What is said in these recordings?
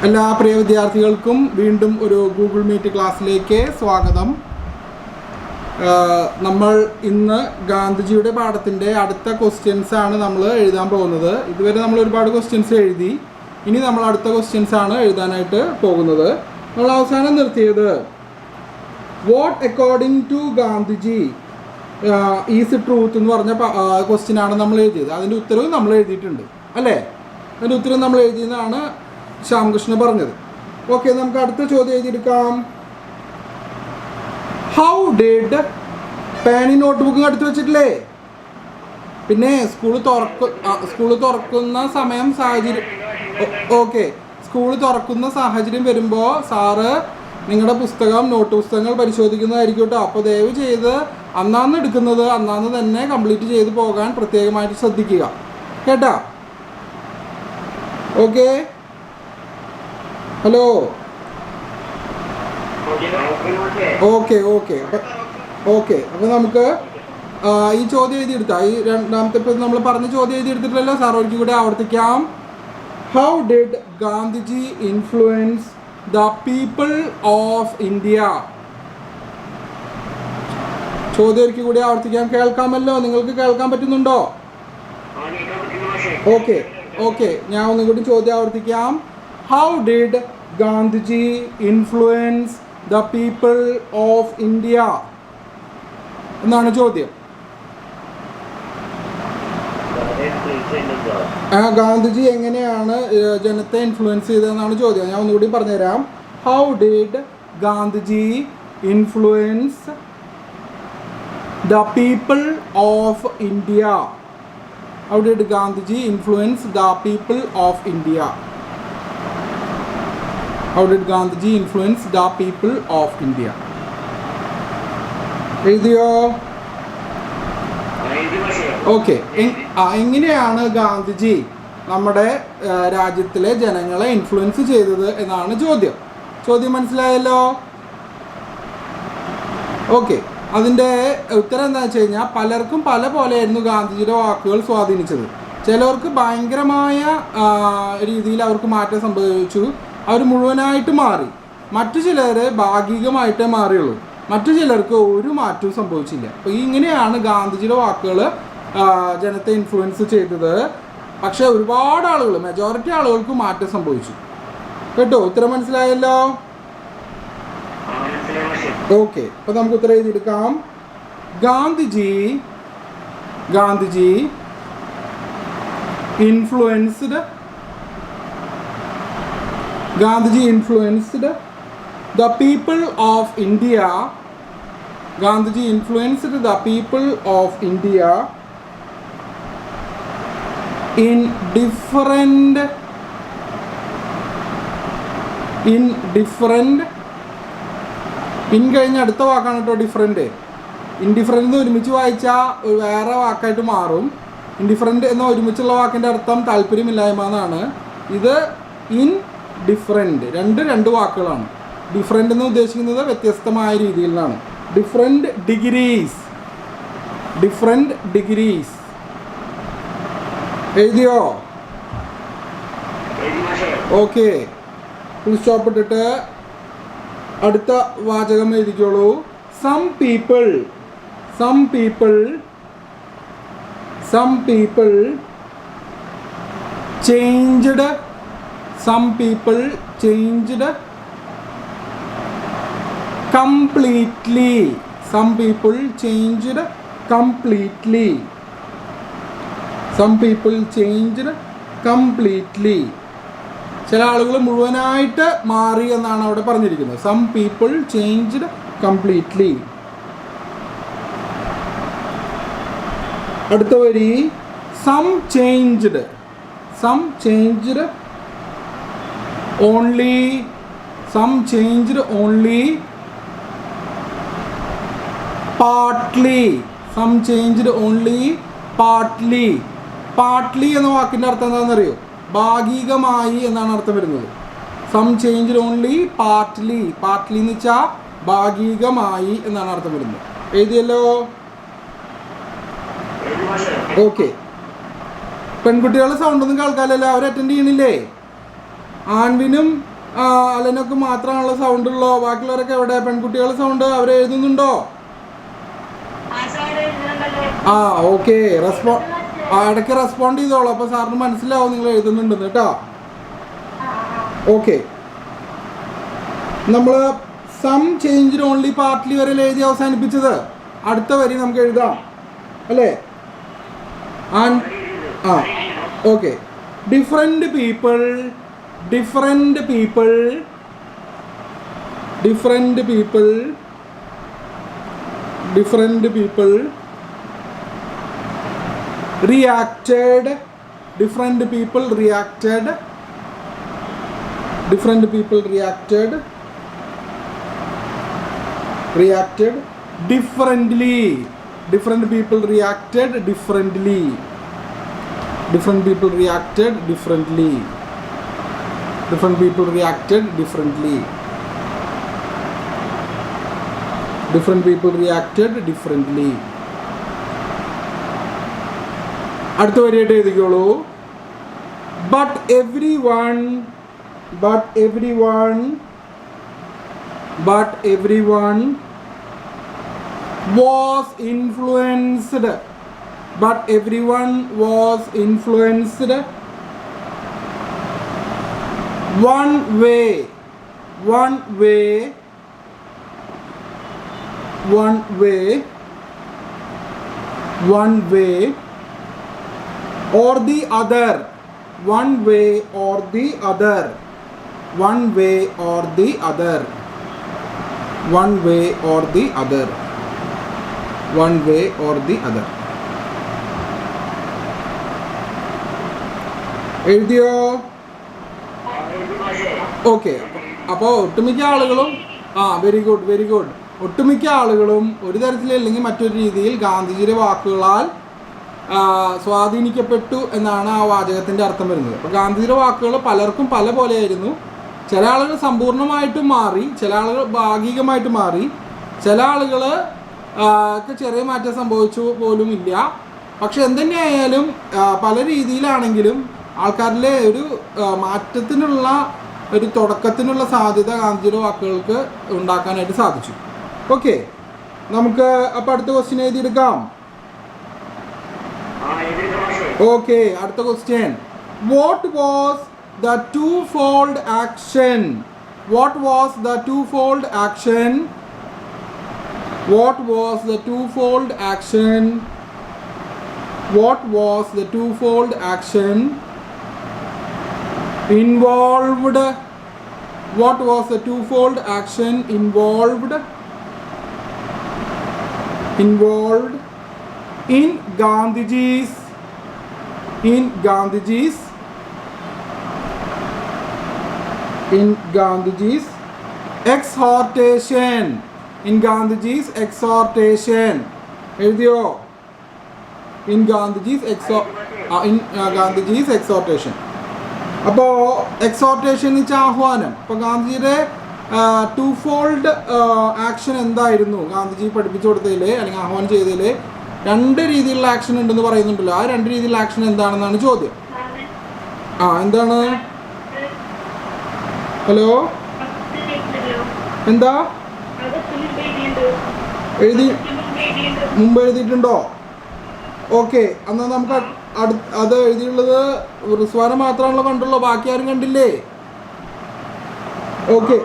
എല്ലാ പ്രിയ വിദ്യാർത്ഥികൾക്കും വീണ്ടും ഒരു ഗൂഗിൾ മീറ്റ് ക്ലാസ്സിലേക്ക് സ്വാഗതം. നമ്മൾ ഇന്ന് ഗാന്ധിജിയുടെ പാഠത്തിൻ്റെ അടുത്ത ക്വസ്റ്റ്യൻസ് ആണ് നമ്മൾ എഴുതാൻ പോകുന്നത്. ഇതുവരെ നമ്മൾ ഒരുപാട് ക്വസ്റ്റ്യൻസ് എഴുതി. ഇനി നമ്മൾ അടുത്ത ക്വസ്റ്റ്യൻസ് ആണ് എഴുതാനായിട്ട് പോകുന്നത്. നമ്മൾ അവസാനം നിർത്തിയത് what according to Gandhiji is truth എന്ന് പറഞ്ഞ ക്വസ്റ്റ്യനാണ് നമ്മൾ എഴുതിയത്. അതിൻ്റെ ഉത്തരവ് നമ്മൾ എഴുതിയിട്ടുണ്ട് അല്ലേ? അതിൻ്റെ ഉത്തരം നമ്മൾ എഴുതിയെന്നാണ് ശ്യാമകൃഷ്ണൻ പറഞ്ഞത്. ഓക്കെ, നമുക്ക് അടുത്ത ചോദ്യം എഴുതിയെടുക്കാം. ഹൗ ഡിഡ് പേനി നോട്ട് ബുക്കും എടുത്ത് വെച്ചിട്ടില്ലേ? പിന്നെ സ്കൂൾ തുറക്കുന്ന സമയം സാഹചര്യം ഓക്കെ സ്കൂൾ തുറക്കുന്ന സാഹചര്യം വരുമ്പോൾ സാറ് നിങ്ങളുടെ നോട്ട് പുസ്തകങ്ങൾ പരിശോധിക്കുന്നതായിരിക്കും കേട്ടോ. അപ്പോൾ ദയവ് ചെയ്ത് അന്നാന്ന് എടുക്കുന്നത് അന്നാന്ന് തന്നെ കംപ്ലീറ്റ് ചെയ്ത് പോകാൻ പ്രത്യേകമായിട്ട് ശ്രദ്ധിക്കുക കേട്ടോ. Okay, hello, okay okay okay അപ്പോൾ നമുക്ക് ഈ ചോദ്യം എഴുതിയെടുത്താൽ ഈ രണ്ടാമത്തെ നമ്മൾ പറഞ്ഞ ചോദ്യം എഴുതിയെടുത്തിട്ടില്ലല്ലോ, സാർ ഒരിക്കൽ കൂടെ ആവർത്തിക്കാം. How did Gandhiji influence the people of India? ചോദ്യം ഒരിക്കൽ കൂടി ആവർത്തിക്കാം. കേൾക്കാമല്ലോ? നിങ്ങൾക്ക് കേൾക്കാൻ പറ്റുന്നുണ്ടോ? ഓക്കെ ഓക്കെ, ഞാൻ ഒന്നും കൂടി ചോദ്യം ആവർത്തിക്കാം. How did Gandhiji influence the people of India എന്നാണ് ചോദ്യം. ഗാന്ധിജി എങ്ങനെയാണ് ജനത്തെ ഇൻഫ്ലുവൻസ് ചെയ്തതെന്നാണ് ചോദ്യം. ഞാൻ ഒന്നുകൂടി പറഞ്ഞുതരാം. How did Gandhiji influence the people of India? How did Gandhiji influence the people of India? How did Gandhiji influence the people of India? എഴുതിയോ? ഓക്കെ, എങ്ങനെയാണ് ഗാന്ധിജി നമ്മുടെ രാജ്യത്തിലെ ജനങ്ങളെ ഇൻഫ്ലുവൻസ് ചെയ്തത് എന്നാണ് ചോദ്യം. ചോദ്യം മനസ്സിലായല്ലോ? ഓക്കെ, അതിൻ്റെ ഉത്തരം എന്താണെന്ന് വെച്ച് കഴിഞ്ഞാൽ പലർക്കും പല പോലെയായിരുന്നു ഗാന്ധിജിയുടെ വാക്കുകൾ സ്വാധീനിച്ചത്. ചിലർക്ക് ഭയങ്കരമായ രീതിയിൽ അവർക്ക് മാറ്റം സംഭവിച്ചു, അവർ മുഴുവനായിട്ട് മാറി. മറ്റു ചിലർ ഭാഗികമായിട്ടേ മാറിയുള്ളൂ, മറ്റു ചിലർക്ക് ഒരു മാറ്റവും സംഭവിച്ചില്ല. അപ്പോൾ ഇങ്ങനെയാണ് ഗാന്ധിജിയുടെ വാക്കുകൾ ജനത്തെ ഇൻഫ്ലുവൻസ് ചെയ്തത്. പക്ഷേ ഒരുപാട് ആളുകൾ, മെജോറിറ്റി ആളുകൾക്ക് മാറ്റം സംഭവിച്ചു കേട്ടോ. ഉത്തരം മനസ്സിലായല്ലോ? ഓക്കെ, അപ്പോൾ നമുക്ക് ഉത്തരം എഴുതിയെടുക്കാം. Gandhiji influenced the people of India. Gandhiji influenced the people of India in different in കഴിഞ്ഞ അടുത്ത വാക്കാണ് കേട്ടോ ഡിഫറെൻറ്റ്. ഇൻഡിഫറൻറ്റ് ഒരുമിച്ച് വായിച്ചാൽ വേറെ വാക്കായിട്ട് മാറും. ഇൻഡിഫറൻറ്റ് എന്ന ഒരുമിച്ചുള്ള വാക്കിൻ്റെ അർത്ഥം താല്പര്യമില്ലായ്മ എന്നാണ്. ഇത് ഇൻ ഡിഫറൻറ്റ് രണ്ട് വാക്കുകളാണ്. ഡിഫറൻറ്റ് എന്ന് ഉദ്ദേശിക്കുന്നത് വ്യത്യസ്തമായ രീതിയിൽ നിന്നാണ്. ഡിഫറെൻറ്റ് ഡിഗ്രീസ് എഴുതിയോ? ഓക്കെ, ഫുൾ സ്റ്റോപ്പ് ഇട്ടിട്ട് അടുത്ത വാചകം എഴുതിക്കോളൂ. Some people changed completely. ചില ആളുകൾ മുഴുവനായിട്ട് മാറി എന്നാണ് അവിടെ പറഞ്ഞിരിക്കുന്നത്. Some people changed completely. അടുത്ത വരി സം ചേഞ്ച്ഡ് ഓൺലി പാർട്ട്ലി എന്ന വാക്കിൻ്റെ അർത്ഥം എന്താണെന്നറിയോ? ഭാഗികമായി എന്നാണ് അർത്ഥം വരുന്നത്. സം ചേഞ്ച്ഡ് ഓൺലി പാർട്ട്ലി എന്ന് വെച്ചാൽ ഭാഗികമായി എന്നാണ് അർത്ഥം വരുന്നത്. എഴുതിയല്ലോ? ഓക്കെ, പെൺകുട്ടികളുടെ സൗണ്ടൊന്നും കേൾക്കാമല്ലോ, അവർ അറ്റൻഡ് ചെയ്യണില്ലേ? ആൺവിനും അലനൊക്കെ മാത്രമാണുള്ള സൗണ്ട് ഉള്ളോ? ബാക്കിയുള്ളവരൊക്കെ എവിടെ? പെൺകുട്ടികളുടെ സൗണ്ട് അവർ എഴുതുന്നുണ്ടോ? ആ ഓക്കെ, ഇടയ്ക്ക് റെസ്പോണ്ട് ചെയ്തോളൂ. അപ്പോൾ സാറിന് മനസ്സിലാവും നിങ്ങൾ എഴുതുന്നുണ്ടെന്ന് കേട്ടോ. ഓക്കെ, നമ്മൾ സം ചേഞ്ച് ഓൺലി പാർട്ട്ലി വരെ എഴുതി അവസാനിപ്പിച്ചത്. അടുത്ത വരി നമുക്ക് എഴുതാം അല്ലേ? Okay, different people reacted differently. Different people reacted differently. Different people reacted differently. Different people reacted differently. Different people reacted differently. അടുത്ത വരിയായിട്ട് എഴുതിക്കോളൂ. But everyone was influenced. But everyone was influenced one way or the other. One way or the other. One way or the other. One way or the other. One way or the other. എഴുതിയോ? Okay, അപ്പോൾ ഒട്ടുമിക്ക ആളുകളും very good. ഒട്ടുമിക്ക ആളുകളും ഒരു തരത്തിലല്ലെങ്കിൽ മറ്റൊരു രീതിയിൽ ഗാന്ധിജിയുടെ വാക്കുകളാൽ സ്വാധീനിക്കപ്പെട്ടു എന്നാണ് ആ വാചകത്തിൻ്റെ അർത്ഥം വരുന്നത്. അപ്പോൾ ഗാന്ധിജിയുടെ വാക്കുകൾ പലർക്കും പല പോലെയായിരുന്നു. ചില ആളുകൾ സമ്പൂർണ്ണമായിട്ടും മാറി, ചില ആളുകൾ ഭാഗികമായിട്ട് മാറി, ചില ആളുകൾ ചെറിയ മാറ്റം സംഭവിച്ചു പോലും ഇല്ല. പക്ഷെ എന്തുതന്നെയായാലും പല രീതിയിലാണെങ്കിലും ആൾക്കാരിലെ ഒരു മാറ്റത്തിനുള്ള ഒരു തുടക്കത്തിനുള്ള സാധ്യത ഗാന്ധിജിയുടെ വാക്കുകൾക്ക് ഉണ്ടാക്കാനായിട്ട് സാധിച്ചു. ഓക്കെ, നമുക്ക് അപ്പോൾ അടുത്ത ക്വസ്റ്റ്യൻ എഴുതിയെടുക്കാം. ഓക്കെ, അടുത്ത question. What was the to-fold action? What was the twofold action? What was the twofold action? What was the twofold action involved? What was the twofold action involved in Gandhiji's exhortation. In Gandhiji's exhortation. എഴുതിയോ? In Gandhiji's exhortation. അപ്പോൾ exhortation എന്ന് വെച്ചാൽ ആഹ്വാനം. അപ്പോൾ ഗാന്ധിജിയുടെ to-fold action എന്തായിരുന്നു? ഗാന്ധിജി പഠിപ്പിച്ചു കൊടുത്തതിൽ അല്ലെങ്കിൽ ആഹ്വാനം ചെയ്തതിൽ രണ്ട് രീതിയിലുള്ള ആക്ഷൻ ഉണ്ടെന്ന് പറയുന്നുണ്ടല്ലോ. ആ രണ്ട് രീതിയിലുള്ള ആക്ഷൻ എന്താണെന്നാണ് ചോദ്യം. എന്താണ്? ഹലോ, എന്താ മുമ്പ് എഴുതിയിട്ടുണ്ടോ? ഓക്കെ, എന്നാൽ നമുക്ക് അത് എഴുതിയുള്ളത് റിസ്വാന മാത്രമാണല്ലോ കണ്ടുള്ളൂ, ബാക്കി ആരും കണ്ടില്ലേ? Okay,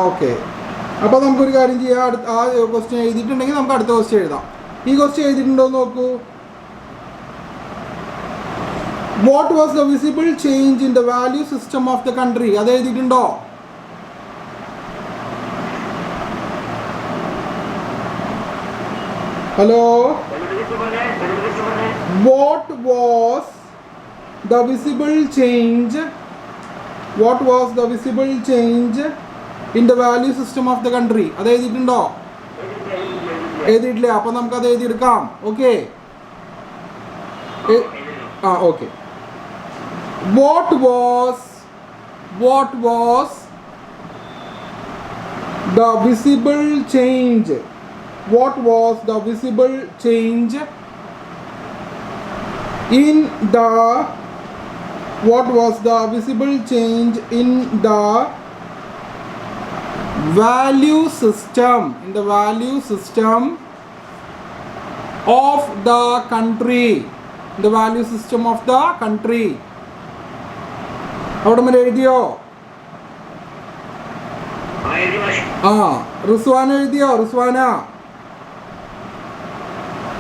okay. അപ്പോൾ നമുക്കൊരു കാര്യം ചെയ്യാം. ആ ക്വസ്റ്റ്യൻ എഴുതിയിട്ടുണ്ടെങ്കിൽ നമുക്ക് അടുത്ത ക്വസ്റ്റ്യൻ എഴുതാം. ഈ ക്വസ്റ്റ്യൻ എഴുതിയിട്ടുണ്ടോ എന്ന് നോക്കൂ. What was the visible change in the value system of the country? അത് എഴുതിയിട്ടുണ്ടോ? Hello, what was the visible change? What was the visible change in the value system of the country? അത് എഴുതിയിട്ടുണ്ടോ? എഴുതിയിട്ടില്ല. അപ്പോൾ നമുക്കത് എഴുതിയെടുക്കാം. Okay, okay. What was the visible change? What was the visible change in the What was the visible change in the value system? In the value system of the country. In the value system of the country. അവിടെ വരെ എഴുതിയോ? ആ റിസ്വാന എഴുതിയോ? Rizwana,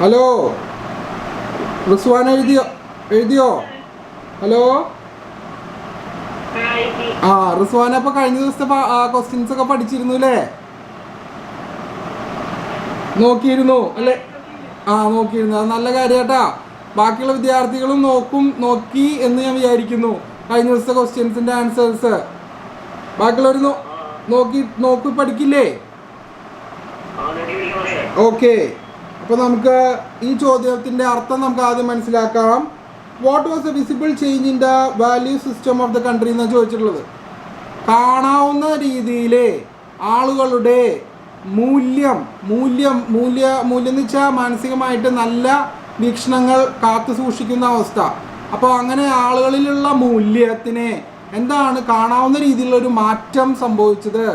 hello Rizwana എഴുതിയോ? Hello ആ റിസ്വാന അപ്പൊ കഴിഞ്ഞ ദിവസത്തെ ക്വസ്റ്റ്യൻസ് ഒക്കെ പഠിച്ചിരുന്നു അല്ലേ? നോക്കിയിരുന്നു അല്ലേ? ആ നോക്കിയിരുന്നു, അത് നല്ല കാര്യാട്ടാ. ബാക്കിയുള്ള വിദ്യാർത്ഥികളും നോക്കി എന്ന് ഞാൻ വിചാരിക്കുന്നു കഴിഞ്ഞ ദിവസത്തെ ക്വസ്റ്റ്യൻസിന്റെ ആൻസേഴ്സ്. ബാക്കിയുള്ളവർ നോക്കി പഠിക്കില്ലേ? ഓക്കെ, അപ്പോൾ നമുക്ക് ഈ ചോദ്യത്തിന്റെ അർത്ഥം നമുക്ക് ആദ്യം മനസ്സിലാക്കാം. What was the visible change in the value system of the country എന്നാണ് ചോദിച്ചിട്ടുള്ളത്. കാണാവുന്ന രീതിയിൽ ആളുകളുടെ മൂല്യം എന്ന് വെച്ചാൽ മാനസികമായിട്ട് നല്ല വീക്ഷണങ്ങൾ കാത്തു സൂക്ഷിക്കുന്ന അവസ്ഥ. അപ്പോൾ അങ്ങനെ ആളുകളിലുള്ള മൂല്യത്തിന് എന്താണ് കാണാവുന്ന രീതിയിലുള്ള ഒരു മാറ്റം സംഭവിച്ചത്?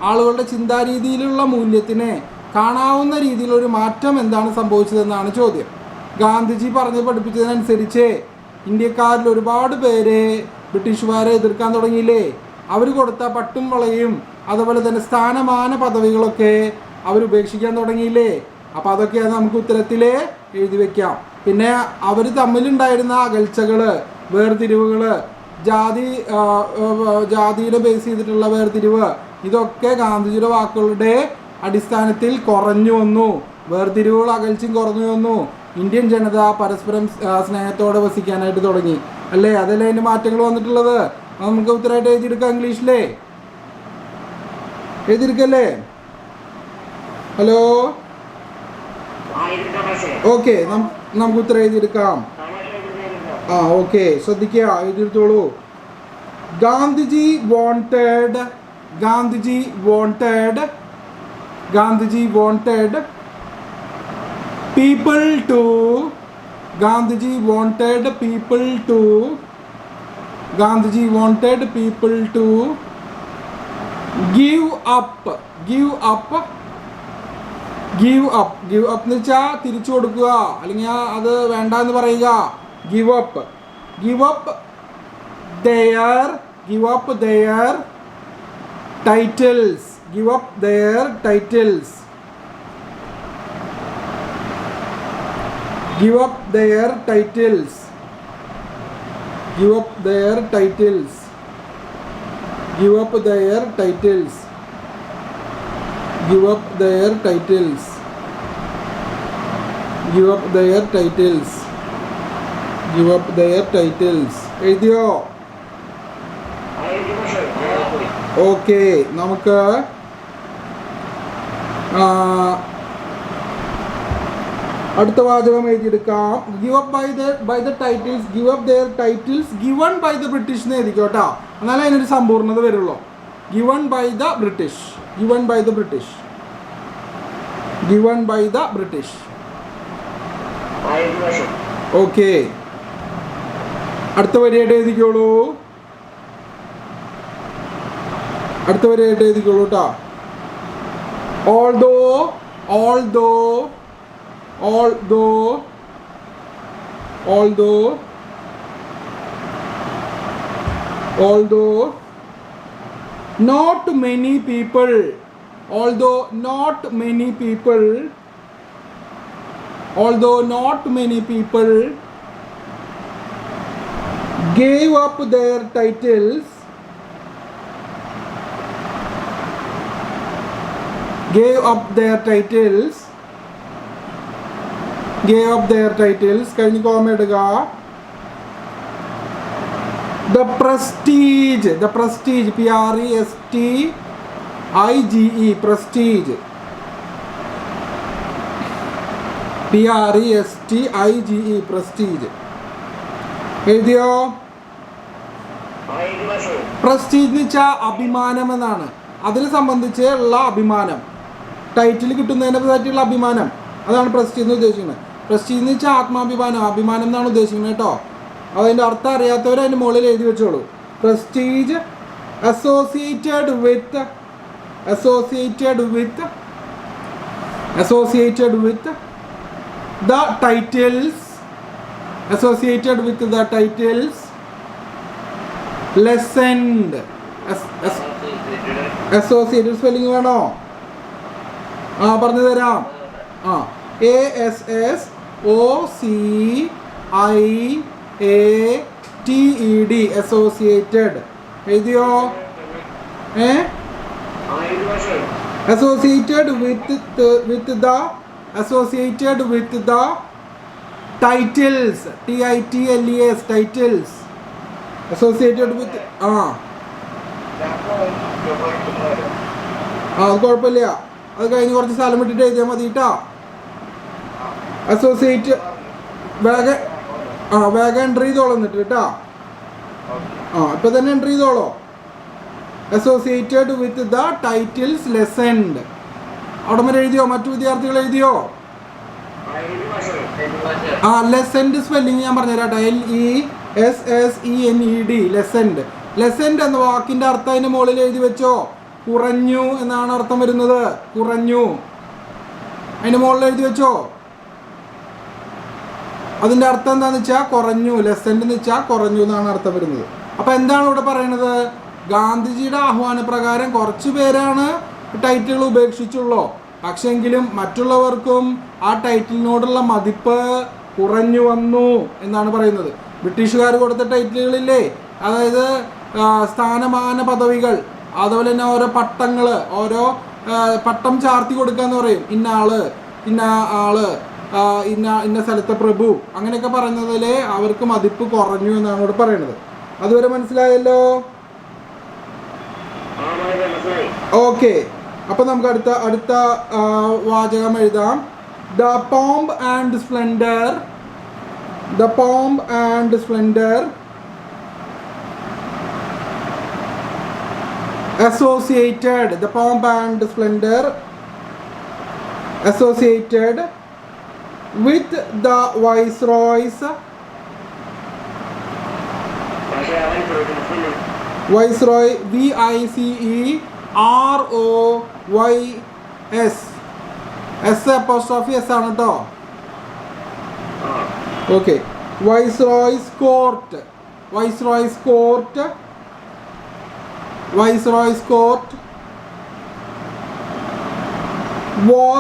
ആളുകളുടെ ചിന്താരീതിയിലുള്ള മൂല്യത്തിന് കാണാവുന്ന രീതിയിലൊരു മാറ്റം എന്താണ് സംഭവിച്ചതെന്നാണ് ചോദ്യം. ഗാന്ധിജി പഠിപ്പിച്ചതിനനുസരിച്ച് ഇന്ത്യക്കാരിൽ ഒരുപാട് പേര് ബ്രിട്ടീഷുകാരെ എതിർക്കാൻ തുടങ്ങിയില്ലേ? അവർ കൊടുത്ത പട്ടും വളയും അതുപോലെ തന്നെ സ്ഥാനമാന പദവികളൊക്കെ അവർ ഉപേക്ഷിക്കാൻ തുടങ്ങിയില്ലേ? അപ്പോൾ അതൊക്കെയാണ് നമുക്ക് ഉത്തരത്തിൽ എഴുതി വെക്കാം. പിന്നെ അവർ തമ്മിലുണ്ടായിരുന്ന അകൽച്ചകൾ, വേർതിരിവുകൾ, ജാതിയുടെ ബേസ് ചെയ്തിട്ടുള്ള വേർതിരിവ്, ഇതൊക്കെ ഗാന്ധിജിയുടെ വാക്കുകളുടെ അടിസ്ഥാനത്തിൽ കുറഞ്ഞു വന്നു. വേർതിരിവുകൾ അകൽച്ചയും കുറഞ്ഞു വന്നു. ഇന്ത്യൻ ജനത പരസ്പരം സ്നേഹത്തോടെ വസിക്കാനായിട്ട് തുടങ്ങി അല്ലേ? അതല്ലേ അതിൻ്റെ മാറ്റങ്ങൾ വന്നിട്ടുള്ളത്. നമുക്ക് ഉത്തരമായിട്ട് എഴുതിയെടുക്കാം. ഇംഗ്ലീഷിലേ എഴുതിയെടുക്കല്ലേ? ഹലോ, ഓക്കെ, നമുക്ക് ഉത്തരം എഴുതിയെടുക്കാം. ആ ഓക്കെ, ശ്രദ്ധിക്കുക, എഴുതിയെടുത്തോളൂ. Gandhiji wanted people to give up എന്ന് വെച്ചാൽ തിരിച്ചു കൊടുക്കുക, അല്ലെങ്കിൽ അത് വേണ്ട എന്ന് പറയുക. give up their titles. എഴുതിയോ? ഓക്കെ, നമുക്ക് അടുത്ത വാചകം എഴുതിയെടുക്കാം. give up their titles given by the British എന്ന് എഴുതിക്കോട്ടോ, എന്നാലേ അതിനൊരു സമ്പൂർണ്ണത വരുള്ളൂ. given by the British. Okay, അടുത്ത വരിയായിട്ട് എഴുതിക്കോളൂ കേട്ടോ. Although not many people gave up their titles കഴിഞ്ഞ് കോമ ഇടുക. the prestige prestige എഴുതിയോ? പ്രസ്റ്റീജ് എന്ന് വെച്ചാൽ അഭിമാനം എന്നാണ്. അതിനെ സംബന്ധിച്ച് ഉള്ള അഭിമാനം, ടൈറ്റിൽ കിട്ടുന്നതിനെ പറ്റിയുള്ള അഭിമാനം, അതാണ് പ്രസ്റ്റീജ് എന്ന് ഉദ്ദേശിക്കുന്നത്. പ്രസ്റ്റീജ് എന്ന് വെച്ചാൽ അഭിമാനം എന്നാണ് ഉദ്ദേശിക്കുന്നത് കേട്ടോ. അതിൻ്റെ അർത്ഥം അറിയാത്തവർ അതിൻ്റെ മുകളിൽ എഴുതി വെച്ചോളൂ. Prestige associated with the titles lessened. associated spelling വേണോ? പറഞ്ഞു തരാം. ASSOCIATED associated എഴുതിയോ? associated with the titles TITLES titles associated with അത് കുഴപ്പമില്ല. അത് കഴിഞ്ഞ് കുറച്ച് സ്ഥലം വിട്ടിട്ട് എഴുതിയാൽ മതി കേട്ടോ. അസോസിയേറ്റ് വേഗം എൻട്രി ചെയ്തോളൂ എന്നിട്ട് കേട്ടോ. ഇപ്പൊ തന്നെ entry ചെയ്തോളോ. associated with the titles lessened. അവിടെ വരെ എഴുതിയോ? മറ്റു വിദ്യാർത്ഥികൾ എഴുതിയോ? ലെസൻഡ് സ്പെല്ലിങ് ഞാൻ പറഞ്ഞുതരാം. LESSENED lessened. ലെസൻഡ് എന്ന വാക്കിന്റെ അർത്ഥം അതിന്റെ മുകളിൽ എഴുതി വെച്ചോ. കുറഞ്ഞു എന്നാണ് അർത്ഥം വരുന്നത്. കുറഞ്ഞു അതിന്റെ മുകളിൽ എഴുതി വെച്ചോ. അതിന്റെ അർത്ഥം എന്താന്ന് വെച്ചാൽ കുറഞ്ഞു. ലെസൻഡ് എന്ന് വെച്ചാൽ കുറഞ്ഞു എന്നാണ് അർത്ഥം വരുന്നത്. അപ്പൊ എന്താണ് ഇവിടെ പറയുന്നത്? ഗാന്ധിജിയുടെ ആഹ്വാനപ്രകാരം കുറച്ചു പേരാണ് ടൈറ്റിലുകൾ ഉപേക്ഷിച്ചുള്ളൂ. പക്ഷെങ്കിലും മറ്റുള്ളവർക്കും ആ ടൈറ്റിലിനോടുള്ള മതിപ്പ് കുറഞ്ഞു വന്നു എന്നാണ് പറയുന്നത്. ബ്രിട്ടീഷുകാർ കൊടുത്ത ടൈറ്റിലുകളില്ലേ, അതായത് സ്ഥാനമാന പദവികൾ, അതുപോലെ തന്നെ ഓരോ പട്ടങ്ങൾ, ഓരോ പട്ടം ചാർത്തി കൊടുക്കുക എന്ന് പറയും. ഇന്ന ആള്, ഇന്ന ആള്, ഇന്ന സ്ഥലത്തെ പ്രഭു, അങ്ങനെയൊക്കെ പറയുന്നതിൽ അവർക്ക് മതിപ്പ് കുറഞ്ഞു എന്നാണ് ഇവിടെ പറയുന്നത്. അതുവരെ മനസ്സിലായല്ലോ? ഓക്കെ, അപ്പൊ നമുക്ക് അടുത്ത വാചകം എഴുതാം. The pomp and splendour associated with the viceroys VICEROYS S apostrophe S ആണ് കേട്ടോ. Okay, Viceroy's court was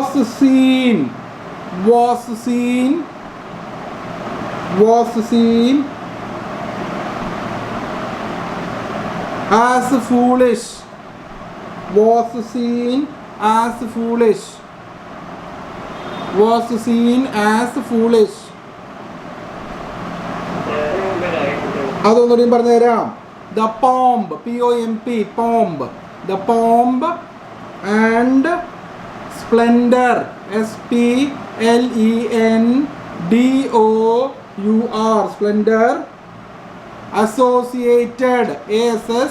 seen as foolish. അതൊന്നുകൂടിയും പറഞ്ഞു തരാം. The pomb, POMB, pomb. The pomb and splendor, SPLENDOUR, splendor, associated, ASSOCIATED.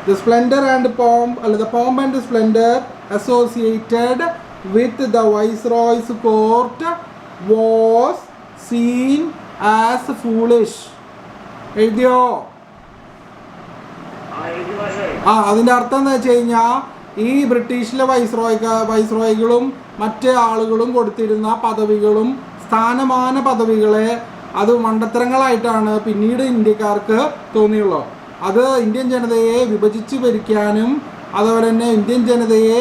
The splendor and pomb, the pomb and splendor associated with the Viceroy's court was seen as foolish. എഴുതിയോ? അതിൻ്റെ അർത്ഥം എന്താ വെച്ച് കഴിഞ്ഞാൽ ഈ ബ്രിട്ടീഷിലെ വൈസ്രോയികളും മറ്റ് ആളുകളും കൊടുത്തിരുന്ന പദവികളും സ്ഥാനമാന പദവികളെ അത് മണ്ടത്തരങ്ങളായിട്ടാണ് പിന്നീട് ഇന്ത്യക്കാർക്ക് തോന്നിയുള്ളൂ. അത് ഇന്ത്യൻ ജനതയെ വിഭജിച്ച് ഭരിക്കാനും അതുപോലെ തന്നെ ഇന്ത്യൻ ജനതയെ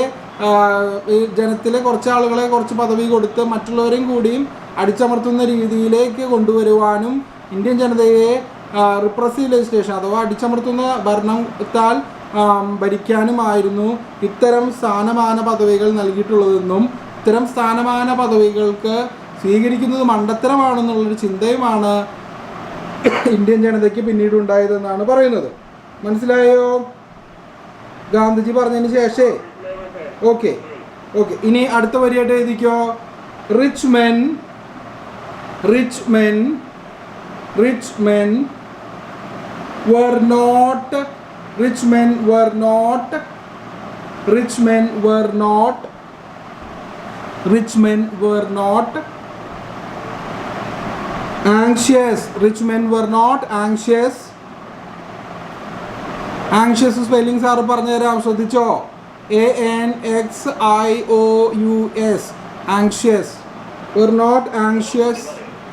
ജനത്തിലെ കുറച്ച് ആളുകളെ കുറച്ച് പദവി കൊടുത്ത് മറ്റുള്ളവരെയും കൂടിയും അടിച്ചമർത്തുന്ന രീതിയിലേക്ക് കൊണ്ടുവരുവാനും ഇന്ത്യൻ ജനതയെ റിപ്രസീവ് ലെജിസ്ലേഷൻ അഥവാ അടിച്ചമർത്തുന്ന ഭരണത്താൽ ഭരിക്കാനുമായിരുന്നു ഇത്തരം സ്ഥാനമാന പദവികൾ നൽകിയിട്ടുള്ളതെന്നും ഇത്തരം സ്ഥാനമാന പദവികൾക്ക് സ്വീകരിക്കുന്നത് മണ്ടത്തരമാണെന്നുള്ളൊരു ചിന്തയുമാണ് ഇന്ത്യൻ ജനതയ്ക്ക് പിന്നീട് ഉണ്ടായതെന്നാണ് പറയുന്നത്. മനസ്സിലായോ? ഗാന്ധിജി പറഞ്ഞതിന് ശേഷേ ഓക്കെ. ഇനി അടുത്ത വരിയായിട്ട് എഴുതിക്കോ. Rich men were not Anxious. Rich men were not anxious. Anxious spellings are പറഞ്ഞുതരാം, ശ്രദ്ധിച്ചോ. ANXIOUS. Anxious. Were not anxious.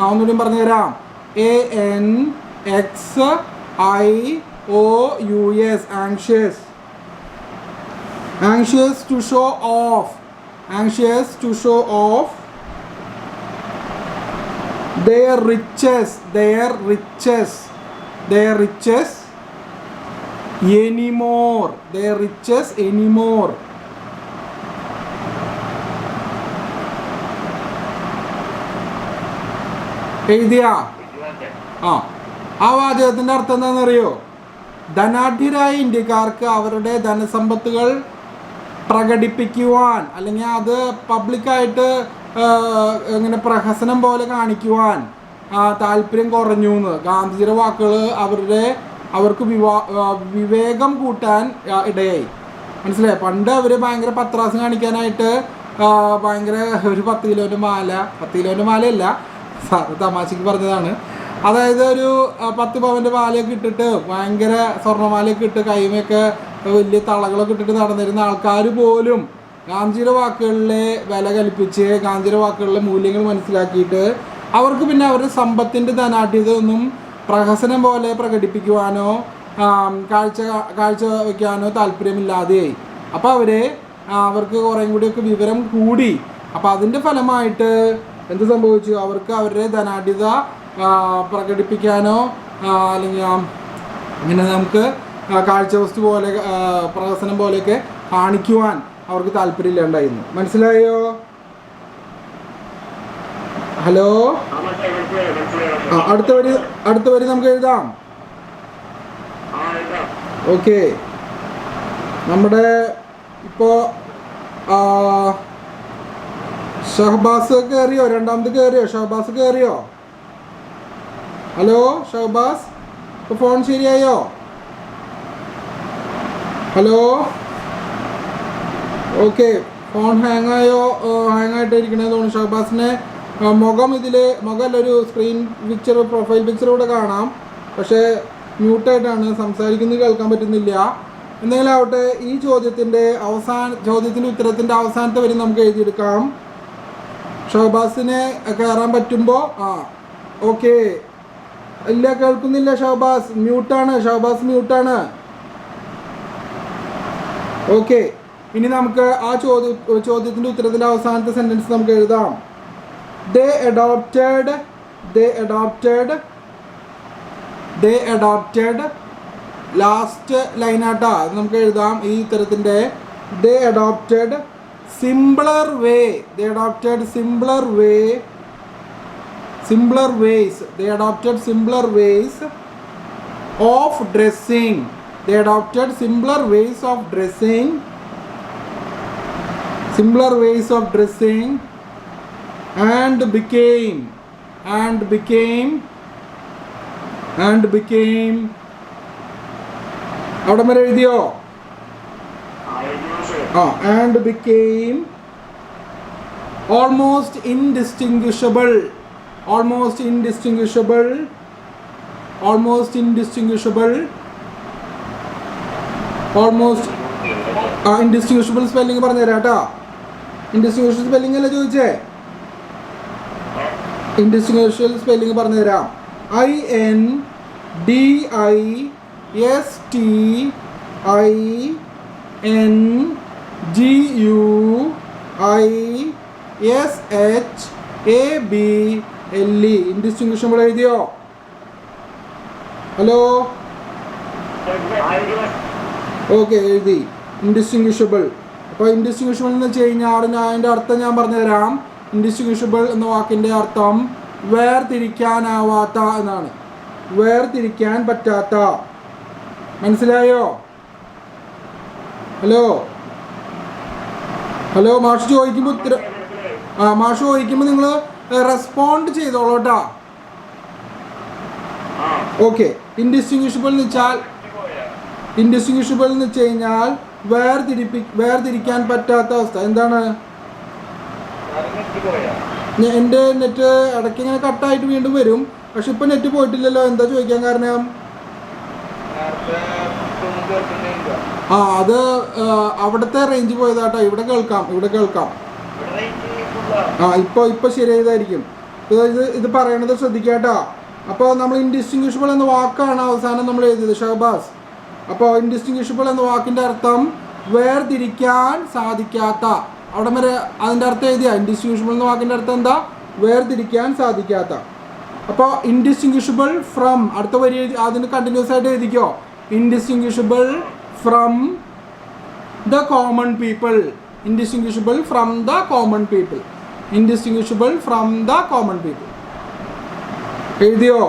ഒന്നുകൂടി പറഞ്ഞുതരാം. ANXIOUS. Anxious. Anxious to show off. Anxious to show off their riches. Their riches. Their riches anymore. Their riches anymore. എഴുതിയാ? ആ വാചകത്തിൻ്റെ അർത്ഥം എന്താണെന്നറിയോ? ധനാഢ്യരായ ഇന്ത്യക്കാർക്ക് അവരുടെ ധനസമ്പത്തുകൾ പ്രകടിപ്പിക്കുവാൻ അല്ലെങ്കിൽ അത് പബ്ലിക്കായിട്ട് ഇങ്ങനെ പ്രഹസനം പോലെ കാണിക്കുവാൻ താല്പര്യം കുറഞ്ഞു എന്ന് ഗാന്ധിജിയുടെ വാക്കുകൾ അവർക്ക് വിവേകം കൂട്ടാൻ ഇടയായി. മനസ്സിലായി? പണ്ട് അവർ ഭയങ്കര പത്രാസം കാണിക്കാനായിട്ട് ഭയങ്കര ഒരു 10 കിലോൻ്റെ മാല, 10 കിലോൻ്റെ മാലയല്ല, തമാശക്ക് പറഞ്ഞതാണ്. അതായത് ഒരു 10 പവൻ്റെ മാലയൊക്കെ ഇട്ടിട്ട് ഭയങ്കര സ്വർണ്ണമാലയൊക്കെ ഇട്ട് കൈമയൊക്കെ വലിയ തളകളൊക്കെ ഇട്ടിട്ട് നടന്നിരുന്ന ആൾക്കാർ പോലും ഗാന്ധിജിയുടെ വാക്കുകളിലെ വില കൽപ്പിച്ച് ഗാന്ധിജിയുടെ വാക്കുകളിലെ മൂല്യങ്ങൾ മനസ്സിലാക്കിയിട്ട് അവർക്ക് പിന്നെ അവരുടെ സമ്പത്തിൻ്റെ ധനാഢ്യത ഒന്നും പ്രഹസനം പോലെ പ്രകടിപ്പിക്കുവാനോ കാഴ്ച വയ്ക്കാനോ താല്പര്യമില്ലാതെയായി. അപ്പോൾ അവർക്ക് കുറേയും കൂടിയൊക്കെ വിവരം കൂടി. അപ്പോൾ അതിൻ്റെ ഫലമായിട്ട് എന്ത് സംഭവിച്ചു? അവർക്ക് അവരുടെ ധനാഢ്യത പ്രകടിപ്പിക്കാനോ അല്ലെങ്കിൽ ഇങ്ങനെ നമുക്ക് കാഴ്ചവസ്തു പോലെ പ്രഹസനം പോലെയൊക്കെ കാണിക്കുവാൻ അവർക്ക് താല്പര്യമില്ലാണ്ടായിരുന്നു. മനസ്സിലായോ? ഹലോ, അടുത്ത വരി നമുക്ക് എഴുതാം. ഓക്കെ, നമ്മുടെ ഇപ്പോൾ ഷഹബാസ് കയറിയോ? രണ്ടാമത് കയറിയോ? ഷഹബാസ് കയറിയോ? ഹലോ ഷഹബാസ്, ഇപ്പോൾ ഫോൺ ശരിയായോ? ഹലോ, ഓക്കെ, ഫോൺ ഹാങ്ങായിട്ടിരിക്കണേന്ന് തോന്നുന്നു. ഷഹബാസിനെ മുഖമല്ല, ഒരു സ്ക്രീൻ പിക്ചർ, പ്രൊഫൈൽ പിക്ചറൂടെ കാണാം, പക്ഷേ മ്യൂട്ടായിട്ടാണ്, സംസാരിക്കുന്നത് കേൾക്കാൻ പറ്റുന്നില്ല. എന്തെങ്കിലും ആവട്ടെ, ഈ ചോദ്യത്തിൻ്റെ ഉത്തരത്തിൻ്റെ അവസാനത്തെ വരി നമുക്ക് എഴുതിയെടുക്കാം. ഷഹബാസിനെ കയറാൻ പറ്റുമ്പോൾ ഓക്കെ. ഇല്ല, കേൾക്കുന്നില്ല ഷഹബാസ്, ഷഹബാസ് മ്യൂട്ടാണ്. ഓക്കെ, ഇനി നമുക്ക് ആ ചോദ്യത്തിൻ്റെ ഉത്തരത്തിൻ്റെ അവസാനത്തെ സെൻറ്റൻസ് നമുക്ക് എഴുതാം. They adopted ലാസ്റ്റ് ലൈനാട്ടാ നമുക്ക് എഴുതാം ഈ ഉത്തരത്തിൻ്റെ. They adopted simpler ways. They adopted simpler ways of dressing. They adopted simpler ways of dressing and became അവിടെ വരെ എഴുതിയോ? and became almost indistinguishable spelling പറഞ്ഞുതരാം കേട്ടോ. ഇൻഡിസ്റ്റിങ്വിഷബിൾ സ്പെല്ലിംഗ് അല്ലേ ചോദിച്ചേ? ഇൻഡിസ്റ്റിങ്വിഷബിൾ സ്പെല്ലിംഗ് പറഞ്ഞുതരാം. INDISTINGUISHABLE. ഇൻഡിസ്റ്റിങ്വിഷബിൾ എഴുതിയോ? ഹലോ, ഓക്കെ, എഴുതി. ഇൻഡിസ്റ്റിങ്വിഷബിൾ. അപ്പോൾ ഇൻഡിസ്റ്റിങ്വിഷബിൾ എന്ന് വെച്ച് കഴിഞ്ഞാൽ അതിൻ്റെ അർത്ഥം ഞാൻ പറഞ്ഞുതരാം. ഇൻഡിസ്റ്റിങ്വിഷബിൾ എന്ന വാക്കിൻ്റെ അർത്ഥം വേർതിരിക്കാനാവാത്ത എന്നാണ്. വേർതിരിക്കാൻ പറ്റാത്ത. മനസ്സിലായോ? ഹലോ, മാഷ് ചോദിക്കുമ്പോൾ മാഷ് ചോദിക്കുമ്പോൾ നിങ്ങൾ റെസ്പോണ്ട് ചെയ്തോളൂ കേട്ടോ. ഓക്കെ, ഇൻഡിസ്റ്റിങ്വിഷബിൾ എന്ന് വെച്ച് കഴിഞ്ഞാൽ വേർതിരിക്കാൻ പറ്റാത്ത അവസ്ഥ. എന്താണ്? എൻ്റെ നെറ്റ് ഇടയ്ക്ക് ഇങ്ങനെ കട്ടായിട്ട് വീണ്ടും വരും. പക്ഷെ ഇപ്പൊ നെറ്റ് പോയിട്ടില്ലല്ലോ, എന്താ ചോദിക്കാൻ കാരണം? അത് അവിടുത്തെ റേഞ്ച് പോയതാട്ടോ. ഇവിടെ കേൾക്കാം. ഇപ്പൊ ശരിയായതായിരിക്കും. ഇത് പറയണത് ശ്രദ്ധിക്കാട്ടോ. അപ്പോൾ നമ്മൾ ഇൻഡിസ്റ്റിങ്വിഷബിൾ എന്ന വാക്കാണ് അവസാനം നമ്മൾ എഴുതിയത്, ഷഹബാസ്. അപ്പോൾ ഇൻഡിസ്റ്റിങ്വിഷബിൾ എന്ന വാക്കിന്റെ അർത്ഥം വേർതിരിക്കാൻ സാധിക്കാത്ത. അവിടെ വരെ അതിന്റെ അർത്ഥം എഴുതിയ. ഇൻഡിസ്റ്റിങ്വിഷബിൾ എന്ന വാക്കിന്റെ അർത്ഥം എന്താ? വേർതിരിക്കാൻ സാധിക്കാത്ത. അപ്പോൾ ഇൻഡിസ്റ്റിങ്വിഷബിൾ ഫ്രം, അടുത്ത വരി അതിന് കണ്ടിന്യൂസ് ആയിട്ട് എഴുതിക്കോ. Indistinguishable from the common people. Indistinguishable from the common people. Indistinguishable from the common people. എഴുതിയോ?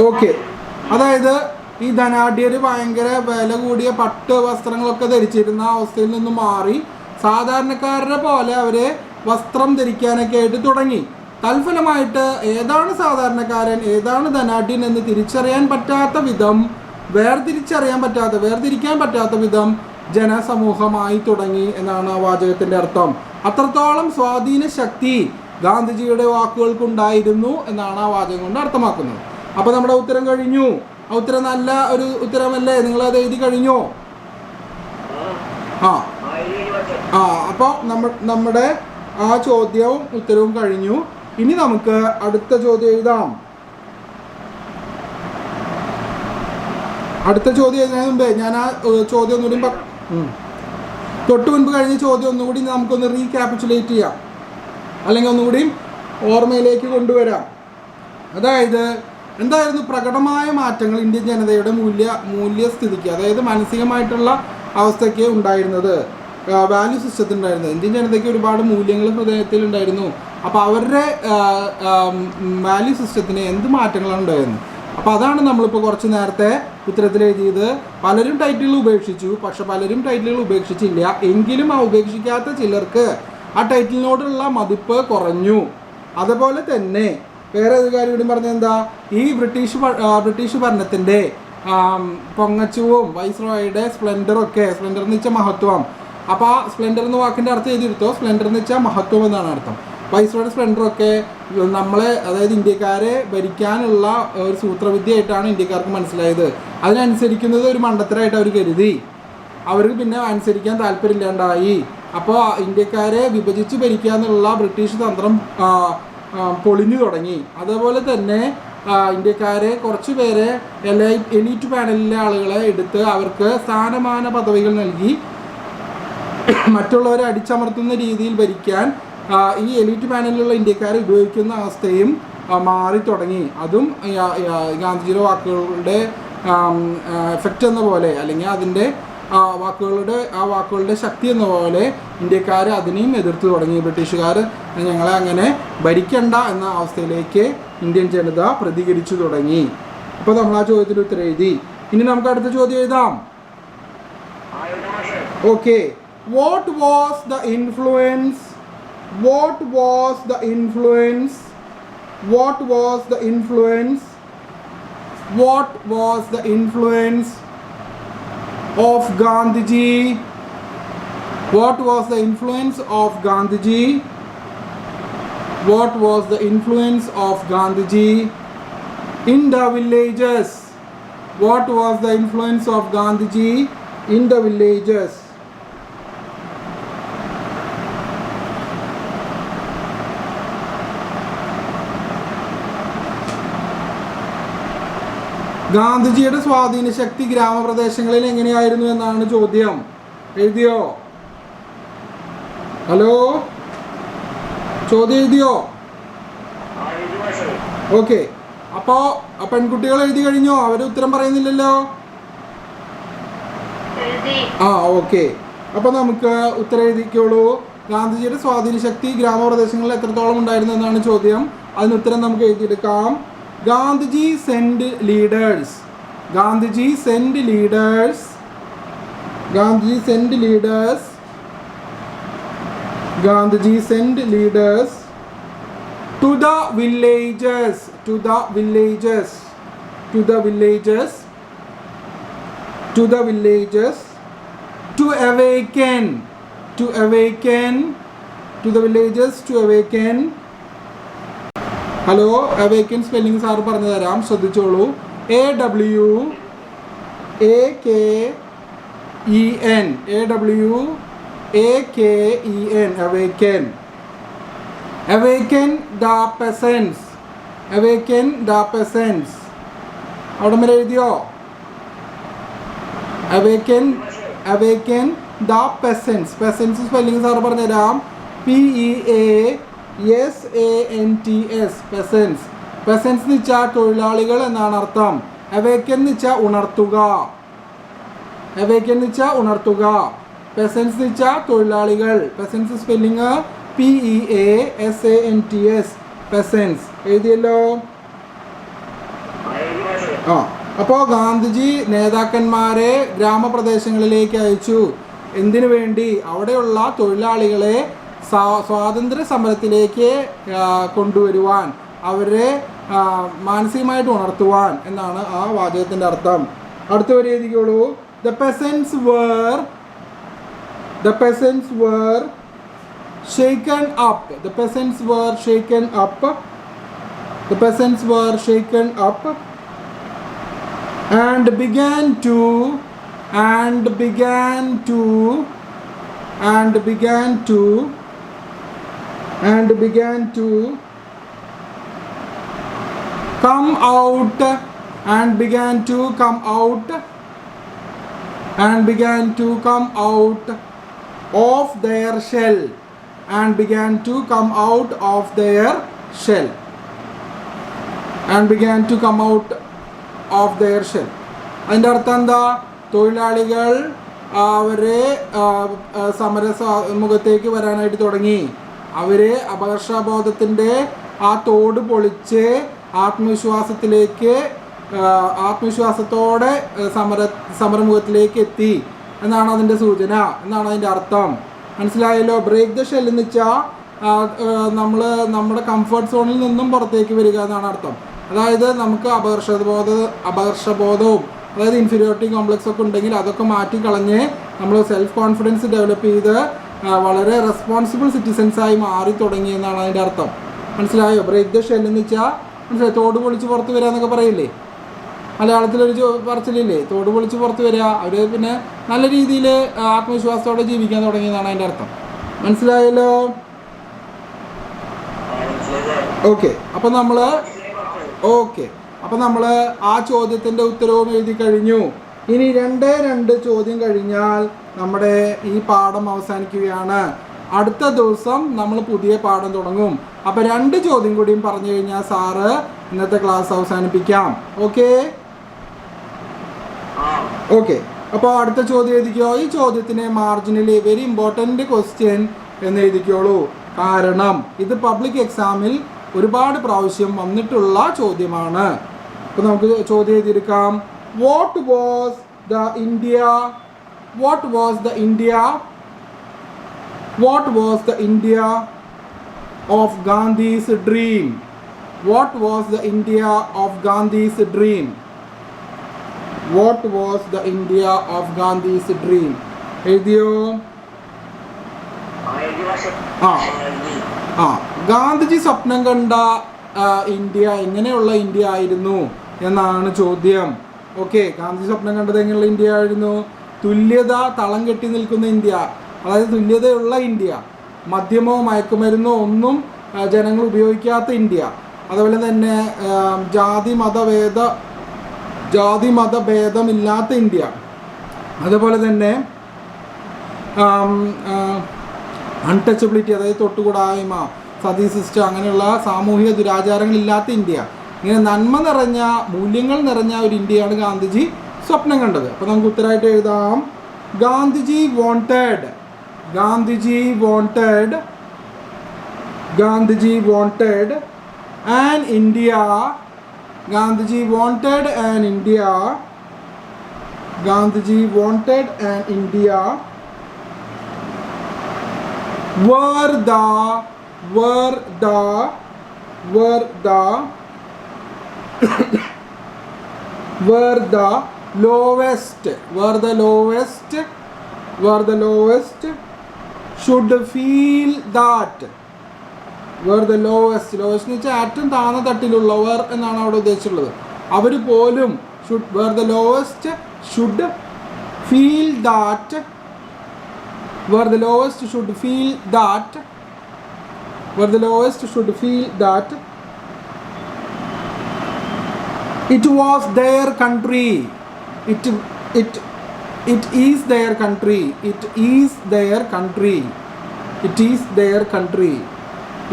ഓക്കെ. അതായത് ഈ ധനാഢ്യര് ഭയങ്കര വില കൂടിയ പട്ട് വസ്ത്രങ്ങളൊക്കെ ധരിച്ചിരുന്ന അവസ്ഥയിൽ നിന്ന് മാറി സാധാരണക്കാരുടെ പോലെ അവര് വസ്ത്രം ധരിക്കാനൊക്കെ ആയിട്ട് തുടങ്ങി. തൽഫലമായിട്ട് ഏതാണ് സാധാരണക്കാരൻ, ഏതാണ് ധനാഢ്യൻ എന്ന് തിരിച്ചറിയാൻ പറ്റാത്ത വിധം, വേർതിരിക്കാൻ പറ്റാത്ത വിധം ജനസമൂഹമായി തുടങ്ങി എന്നാണ് ആ വാചകത്തിന്റെ അർത്ഥം. അത്രത്തോളം സ്വാധീന ശക്തി ഗാന്ധിജിയുടെ വാക്കുകൾക്കുണ്ടായിരുന്നു എന്നാണ് ആ വാചകം കൊണ്ട് അർത്ഥമാക്കുന്നത്. അപ്പൊ നമ്മുടെ ഉത്തരം കഴിഞ്ഞു. ആ ഉത്തരം നല്ല ഒരു ഉത്തരമല്ലേ? നിങ്ങൾ അത് എഴുതി കഴിഞ്ഞോ? അപ്പോൾ നമ്മുടെ ആ ചോദ്യവും ഉത്തരവും കഴിഞ്ഞു. ഇനി നമുക്ക് അടുത്ത ചോദ്യം എഴുതാം. അടുത്ത ചോദ്യം എഴുതുന്നതിന് മുമ്പേ ഞാൻ ആ ചോദ്യം ഒന്നുകൂടി തൊട്ട് മുൻപ് കഴിഞ്ഞ ചോദ്യം ഒന്നുകൂടി നമുക്കൊന്ന് റീക്യാപിറ്റുലേറ്റ് ചെയ്യാം, അല്ലെങ്കിൽ ഒന്നുകൂടി ഓർമ്മയിലേക്ക് കൊണ്ടുവരാം. അതായത് എന്തായിരുന്നു പ്രകടമായ മാറ്റങ്ങൾ ഇന്ത്യൻ ജനതയുടെ മൂല്യസ്ഥിതിക്ക്, അതായത് മാനസികമായിട്ടുള്ള അവസ്ഥയ്ക്ക് ഉണ്ടായിരുന്നത്, വാല്യൂ സിസ്റ്റത്തിൽ ഉണ്ടായിരുന്നത്. ഇന്ത്യൻ ജനതയ്ക്ക് ഒരുപാട് മൂല്യങ്ങൾ ഹൃദയത്തിൽ ഉണ്ടായിരുന്നു. അപ്പോൾ അവരുടെ വാല്യൂ സിസ്റ്റത്തിന് എന്ത് മാറ്റങ്ങളാണ് ഉണ്ടായിരുന്നത്? അപ്പോൾ അതാണ് നമ്മളിപ്പോൾ കുറച്ച് നേരത്തെ ഉത്തരത്തിൽ എഴുതിയത്. പലരും ടൈറ്റിലുകൾ ഉപേക്ഷിച്ചു, പക്ഷെ പലരും ടൈറ്റിലുകൾ ഉപേക്ഷിച്ചില്ല. എങ്കിലും ആ ഉപേക്ഷിക്കാത്ത ചിലർക്ക് ആ ടൈറ്റിലിനോടുള്ള മതിപ്പ് കുറഞ്ഞു. അതുപോലെ തന്നെ വേറെ ഒരു കാര്യം കൂടി പറഞ്ഞത് എന്താ? ഈ ബ്രിട്ടീഷ് ഭരണത്തിൻ്റെ പൊങ്ങച്ചുവും വൈസ്രോയുടെ സ്പ്ലെൻഡറൊക്കെ, സ്പ്ലെൻഡർ എന്ന് വെച്ചാൽ മഹത്വം. അപ്പോൾ ആ സ്പ്ലെൻഡർ എന്ന വാക്കിൻ്റെ അർത്ഥം എഴുതിയെടുത്തോ. സ്പ്ലെൻഡർ എന്ന് വെച്ചാൽ മഹത്വം എന്നാണ് അർത്ഥം. വൈസ്രോയുടെ സ്പ്ലെൻഡറൊക്കെ നമ്മളെ, അതായത് ഇന്ത്യക്കാരെ ഭരിക്കാനുള്ള ഒരു സൂത്രവിദ്യയായിട്ടാണ് ഇന്ത്യക്കാർക്ക് മനസ്സിലായത്. അതിനനുസരിക്കുന്നത് ഒരു മണ്ടത്തരമായിട്ട് അവർ കരുതി. അവർക്ക് പിന്നെ അനുസരിക്കാൻ താല്പര്യമില്ലാണ്ടായി. അപ്പോൾ ഇന്ത്യക്കാരെ വിഭജിച്ച് ഭരിക്കുക എന്നുള്ള ബ്രിട്ടീഷ് തന്ത്രം പൊളിഞ്ഞു തുടങ്ങി. അതേപോലെ തന്നെ ഇന്ത്യക്കാരെ കുറച്ച് പേരെ എലീറ്റ് പാനലിലെ ആളുകളെ എടുത്ത് അവർക്ക് സ്ഥാനമാന പദവികൾ നൽകി മറ്റുള്ളവരെ അടിച്ചമർത്തുന്ന രീതിയിൽ ഭരിക്കാൻ ഈ എലീറ്റ് പാനലിലുള്ള ഇന്ത്യക്കാരെ ഉപയോഗിക്കുന്ന അവസ്ഥയും മാറി തുടങ്ങി. അതും ഗാന്ധിജിയുടെ വാക്കുകളുടെ എഫക്റ്റ് എന്ന പോലെ, അല്ലെങ്കിൽ അതിൻ്റെ വാക്കുകളുടെ ശക്തി എന്ന പോലെ ഇന്ത്യക്കാർ അതിനെയും എതിർത്ത് തുടങ്ങി. ബ്രിട്ടീഷുകാർ ഞങ്ങളെ അങ്ങനെ ഭരിക്കണ്ട എന്ന അവസ്ഥയിലേക്ക് ഇന്ത്യൻ ജനത പ്രതികരിച്ചു തുടങ്ങി. അപ്പോൾ നമ്മൾ ആ ചോദ്യത്തിന് ഉത്തരം എഴുതി. ഇനി നമുക്ക് അടുത്ത ചോദ്യം എഴുതാം. Okay. What was the influence of Gandhiji? What was the influence of Gandhiji? What was the influence of Gandhiji in the villages? What was the influence of Gandhiji in the villages? ഗാന്ധിജിയുടെ സ്വാധീന ശക്തി ഗ്രാമപ്രദേശങ്ങളിൽ എങ്ങനെയായിരുന്നു എന്നാണ് ചോദ്യം. എഴുതിയോ? Hello, ചോദ്യം എഴുതിയോ? Okay. അപ്പോൾ പെൺകുട്ടികൾ എഴുതി കഴിഞ്ഞോ? അവർ ഉത്തരം പറയുന്നില്ലല്ലോ. ഓക്കെ. അപ്പോൾ നമുക്ക് ഉത്തരം എഴുതിക്കോളൂ. ഗാന്ധിജിയുടെ സ്വാധീന ശക്തി ഗ്രാമപ്രദേശങ്ങളിൽ എത്രത്തോളം ഉണ്ടായിരുന്നു എന്നാണ് ചോദ്യം. അതിന് ഉത്തരം നമുക്ക് എഴുതിയെടുക്കാം. Gandhiji sent leaders. Gandhiji sent leaders to the villages to awaken hello, awaken spelling sir പറഞ്ഞു തരാം, ശ്രദ്ധിച്ചോളൂ. AWAKEN, AWAKEN, awaken. Awaken the peasants, awaken the peasants. അവിടെ വരെ എഴുതിയോ? awaken the peasants. peasants spelling sir പറഞ്ഞു തരാം. PEASANTS, peasants. peasants എന്ന് വെച്ചാൽ തൊഴിലാളികൾ എന്നാണ് അർത്ഥം. awaken എന്ന് വെച്ചാൽ ഉണർത്തുക, awaken എന്ന് വെച്ചാൽ ഉണർത്തുക. peasants എന്ന് വെച്ചാൽ തൊഴിലാളികൾ. peasants spelling PEASANTS, peasants. എഴുതിയല്ലോ? ആ, അപ്പോൾ ഗാന്ധിജി നേതാക്കന്മാരെ ഗ്രാമപ്രദേശങ്ങളിലേക്ക് അയച്ചു. എന്തിനു വേണ്ടി? അവിടെയുള്ള തൊഴിലാളികളെ സ്വാതന്ത്ര്യ സമരത്തിലേക്ക് കൊണ്ടുവരുവാൻ, അവരെ മാനസികമായിട്ട് ഉണർത്തുവാൻ എന്നാണ് ആ വാചകത്തിൻ്റെ അർത്ഥം. അടുത്ത വരി എഴുതിക്കോളൂ. The peasants were shaken up. The peasants were shaken up. The peasants were shaken up and began to come out of their shell, and began to come out of their shell, and began to come out of their shell. അതിൻ്റെ അർത്ഥം എന്താ? തൊഴിലാളികൾ അവരെ സമരമുഖത്തേക്ക് വരാനായിട്ട് തുടങ്ങി. അവരെ അപകർഷബോധത്തിൻ്റെ ആ തോട് പൊളിച്ച് ആത്മവിശ്വാസത്തോടെ സമരമുഖത്തിലേക്ക് എത്തി എന്നാണ് അതിൻ്റെ സൂചന, എന്നാണ് അതിൻ്റെ അർത്ഥം. മനസ്സിലായല്ലോ? ബ്രേക്ക് ദ ഷെൽ എന്ന് വെച്ചാൽ നമ്മൾ നമ്മുടെ കംഫർട്ട് സോണിൽ നിന്നും പുറത്തേക്ക് വരിക എന്നാണ് അർത്ഥം. അതായത് നമുക്ക് അപകർഷബോധവും അതായത് ഇൻഫീരിയോറിറ്റി കോംപ്ലക്സ് ഒക്കെ ഉണ്ടെങ്കിൽ അതൊക്കെ മാറ്റിക്കളഞ്ഞ് നമ്മൾ സെൽഫ് കോൺഫിഡൻസ് ഡെവലപ്പ് ചെയ്ത് വളരെ റെസ്പോൺസിബിൾ സിറ്റിസൻസായി മാറി തുടങ്ങി എന്നാണ് അതിൻ്റെ അർത്ഥം. മനസ്സിലായോ? ബ്രേക്ക് ദ ഷെൽ എന്ന് വെച്ചാൽ മനസ്സിലായി, തോട് പൊളിച്ച് പുറത്ത് വരിക എന്നൊക്കെ പറയില്ലേ, മലയാളത്തിലൊരു പറച്ചിലില്ലേ, തോട് പൊളിച്ച് പുറത്ത് വരിക. അവർ പിന്നെ നല്ല രീതിയിൽ ആത്മവിശ്വാസത്തോടെ ജീവിക്കാൻ തുടങ്ങിയതാണ് അതിൻ്റെ അർത്ഥം. മനസ്സിലായല്ലോ? ഓക്കെ, അപ്പം നമ്മൾ ആ ചോദ്യത്തിൻ്റെ ഉത്തരവും എഴുതി കഴിഞ്ഞു. ഇനി 2 ചോദ്യം കഴിഞ്ഞാൽ നമ്മുടെ ഈ പാഠം അവസാനിക്കുകയാണ്. അടുത്ത ദിവസം നമ്മൾ പുതിയ പാഠം തുടങ്ങും. അപ്പോൾ 2 ചോദ്യം കൂടിയും പറഞ്ഞു കഴിഞ്ഞാൽ സാറ് ഇന്നത്തെ ക്ലാസ് അവസാനിപ്പിക്കാം. ഓക്കെ, അപ്പോൾ അടുത്ത ചോദ്യം എഴുതിക്കോ. ഈ ചോദ്യത്തിന് മാർജിനിൽ വെരി ഇമ്പോർട്ടൻ്റ് ക്വസ്റ്റ്യൻ എന്ന് എഴുതിക്കോളൂ. കാരണം ഇത് പബ്ലിക് എക്സാമിൽ ഒരുപാട് പ്രാവശ്യം വന്നിട്ടുള്ള ചോദ്യമാണ്. അപ്പോൾ നമുക്ക് ചോദ്യം എഴുതിയെടുക്കാം. What was the India of Gandhi's dream? What was the India of Gandhi's dream? What was the India of Gandhi's dream? എഴുതിയോ? ഗാന്ധിജി സ്വപ്നം കണ്ട ഇന്ത്യ എങ്ങനെയുള്ള ഇന്ത്യ ആയിരുന്നു എന്നാണ് ചോദ്യം. ഓക്കെ, ഗാന്ധിജി സ്വപ്നം കണ്ടത് എങ്ങനെയുള്ള ഇന്ത്യ ആയിരുന്നു? തുല്യത തളം കെട്ടി നിൽക്കുന്ന ഇന്ത്യ, അതായത് തുല്യതയുള്ള ഇന്ത്യ, മദ്യമോ മയക്കുമരുന്നോ ഒന്നും ജനങ്ങൾ ഉപയോഗിക്കാത്ത ഇന്ത്യ, അതുപോലെ തന്നെ ജാതി മതഭേദമില്ലാത്ത ഇന്ത്യ, അതുപോലെ തന്നെ അൺടച്ചബിലിറ്റി അതായത് തൊട്ടുകൂടായ്മ, സതി സിസ്റ്റം അങ്ങനെയുള്ള സാമൂഹിക ദുരാചാരങ്ങളില്ലാത്ത ഇന്ത്യ, ഇങ്ങനെ നന്മ നിറഞ്ഞ മൂല്യങ്ങൾ നിറഞ്ഞ ഒരു ഇന്ത്യയാണ് ഗാന്ധിജി സ്വപ്നം കണ്ടത്. അപ്പോൾ നമുക്ക് ഉത്തരമായിട്ട് എഴുതാം. Gandhiji wanted an India were the lowest should feel that where the lowest എന്ന് വെച്ചാൽ ഏറ്റവും താഴ്ന്ന തട്ടിലുള്ളവർ എന്നാണ് അവിടെ ഉദ്ദേശിച്ചുള്ളത്. അവർ പോലും where the lowest should feel that where the lowest should feel that it was their country, it is their country,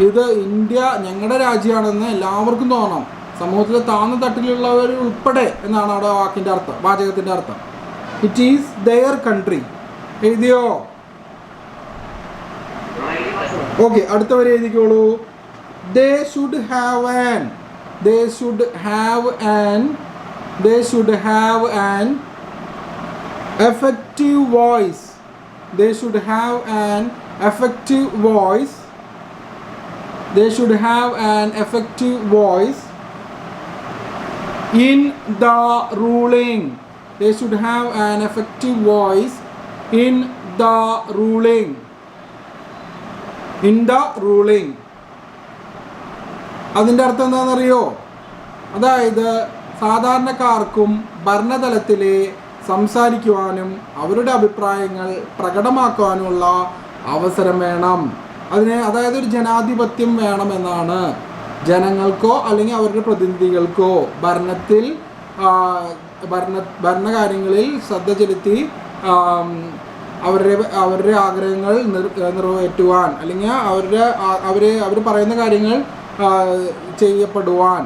ഇത് ഇന്ത്യ ഞങ്ങളുടെ രാജ്യമാണെന്ന് എല്ലാവർക്കും തോന്നണം, സമൂഹത്തിലെ താഴ്ന്ന തട്ടിലുള്ളവർ ഉൾപ്പെടെ എന്നാണ് അവിടെ വാചകത്തിൻ്റെ അർത്ഥം. It is their country. എഴുതിയോ? ഓക്കെ, അടുത്ത വരെ എഴുതിക്കോളൂ. They should have an effective voice. They should have an effective voice in the ruling. They should have an effective voice in the ruling. അതിൻ്റെ അർത്ഥം എന്താണെന്നറിയോ? അതായത് സാധാരണക്കാർക്കും ഭരണതലത്തിൽ സംസാരിക്കുവാനും അവരുടെ അഭിപ്രായങ്ങൾ പ്രകടമാക്കുവാനുമുള്ള അവസരം വേണം. അതായത് ഒരു ജനാധിപത്യം വേണമെന്നാണ്. ജനങ്ങൾക്കോ അല്ലെങ്കിൽ അവരുടെ പ്രതിനിധികൾക്കോ ഭരണകാര്യങ്ങളിൽ ശ്രദ്ധ ചെലുത്തി അവരുടെ ആഗ്രഹങ്ങൾ നിറവേറ്റുവാൻ അല്ലെങ്കിൽ അവർ പറയുന്ന കാര്യങ്ങൾ ചെയ്യപ്പെടുവാൻ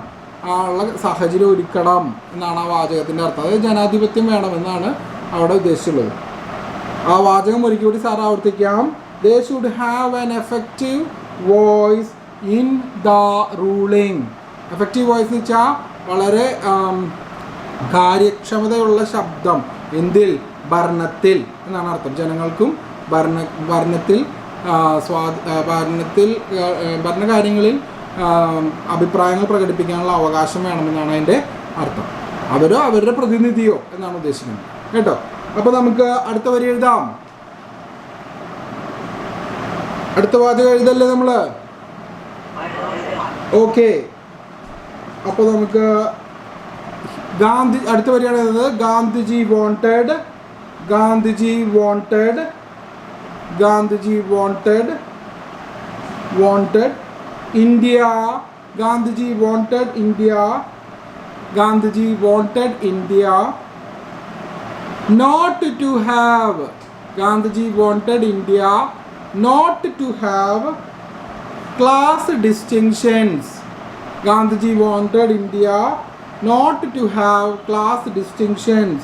ഉള്ള സാഹചര്യം ഒരുക്കണം എന്നാണ് ആ വാചകത്തിൻ്റെ അർത്ഥം. അതായത് ജനാധിപത്യം വേണമെന്നാണ് അവിടെ ഉദ്ദേശിച്ചുള്ളത്. ആ വാചകം ഒരിക്കൽ കൂടി സാർ ആവർത്തിക്കാം. They should have an effective voice in the ruling. Effective voice എന്ന് വെച്ചാൽ വളരെ കാര്യക്ഷമതയുള്ള ശബ്ദം. എന്തിൽ? ഭരണത്തിൽ എന്നാണ് അർത്ഥം. ജനങ്ങൾക്കും ഭരണകാര്യങ്ങളിൽ അഭിപ്രായങ്ങൾ പ്രകടിപ്പിക്കാനുള്ള അവകാശം വേണമെന്നാണ് അതിൻ്റെ അർത്ഥം. അവരോ അവരുടെ പ്രതിനിധിയോ എന്നാണ് ഉദ്ദേശിക്കുന്നത് കേട്ടോ. അപ്പോൾ നമുക്ക് അടുത്ത വരി എഴുതാം. അടുത്ത വാചകം എഴുതല്ലേ നമ്മൾ? ഓക്കെ, അപ്പോൾ നമുക്ക് അടുത്ത വരിയാണ് എഴുതുന്നത്. Gandhiji wanted India not to have class distinctions. Gandhiji wanted India not to have class distinctions.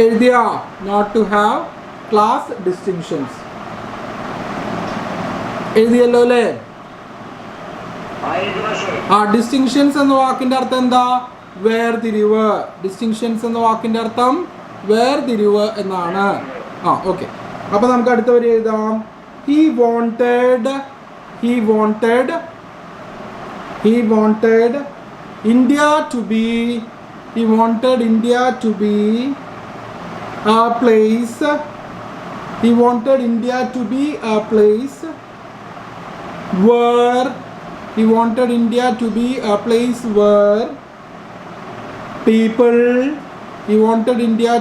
എഴുതിയ not to have class distinctions എഴുതിയല്ലോ അല്ലേ? ഡിസ്റ്റിങ്ഷൻസ് എന്ന വാക്കിന്റെ അർത്ഥം എന്താ? വേർതിരിവ്. ഡിസ്റ്റിങ്ഷൻസ് എന്ന വാക്കിന്റെ അർത്ഥം വേർതിരിവ് എന്നാണ്. ഓക്കെ, അപ്പൊ നമുക്ക് അടുത്ത വരി എഴുതാം. He wanted India to be a place. He wanted India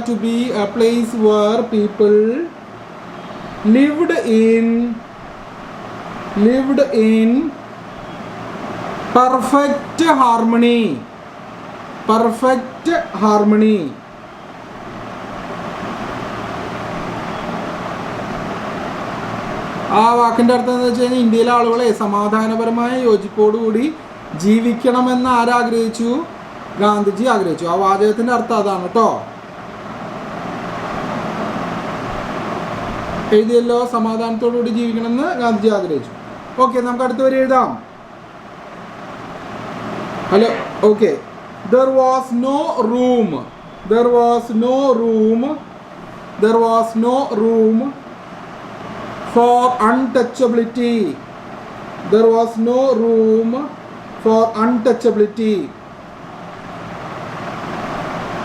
to be a place where people lived in perfect harmony. ആ വാക്കിൻ്റെ അർത്ഥം എന്ന് വെച്ച് കഴിഞ്ഞാൽ ഇന്ത്യയിലെ ആളുകളെ സമാധാനപരമായ യോജിപ്പോടുകൂടി ജീവിക്കണമെന്ന് ആരാഗ്രഹിച്ചു? ഗാന്ധിജി ആഗ്രഹിച്ചു. ആ വാചകത്തിൻ്റെ അർത്ഥം അതാണ് കേട്ടോ. എഴുതിയല്ലോ, സമാധാനത്തോടുകൂടി ജീവിക്കണമെന്ന് ഗാന്ധിജി ആഗ്രഹിച്ചു. ഓക്കെ, നമുക്ക് അടുത്ത വരി എഴുതാം. Hello. Okay, there was no room for untouchability.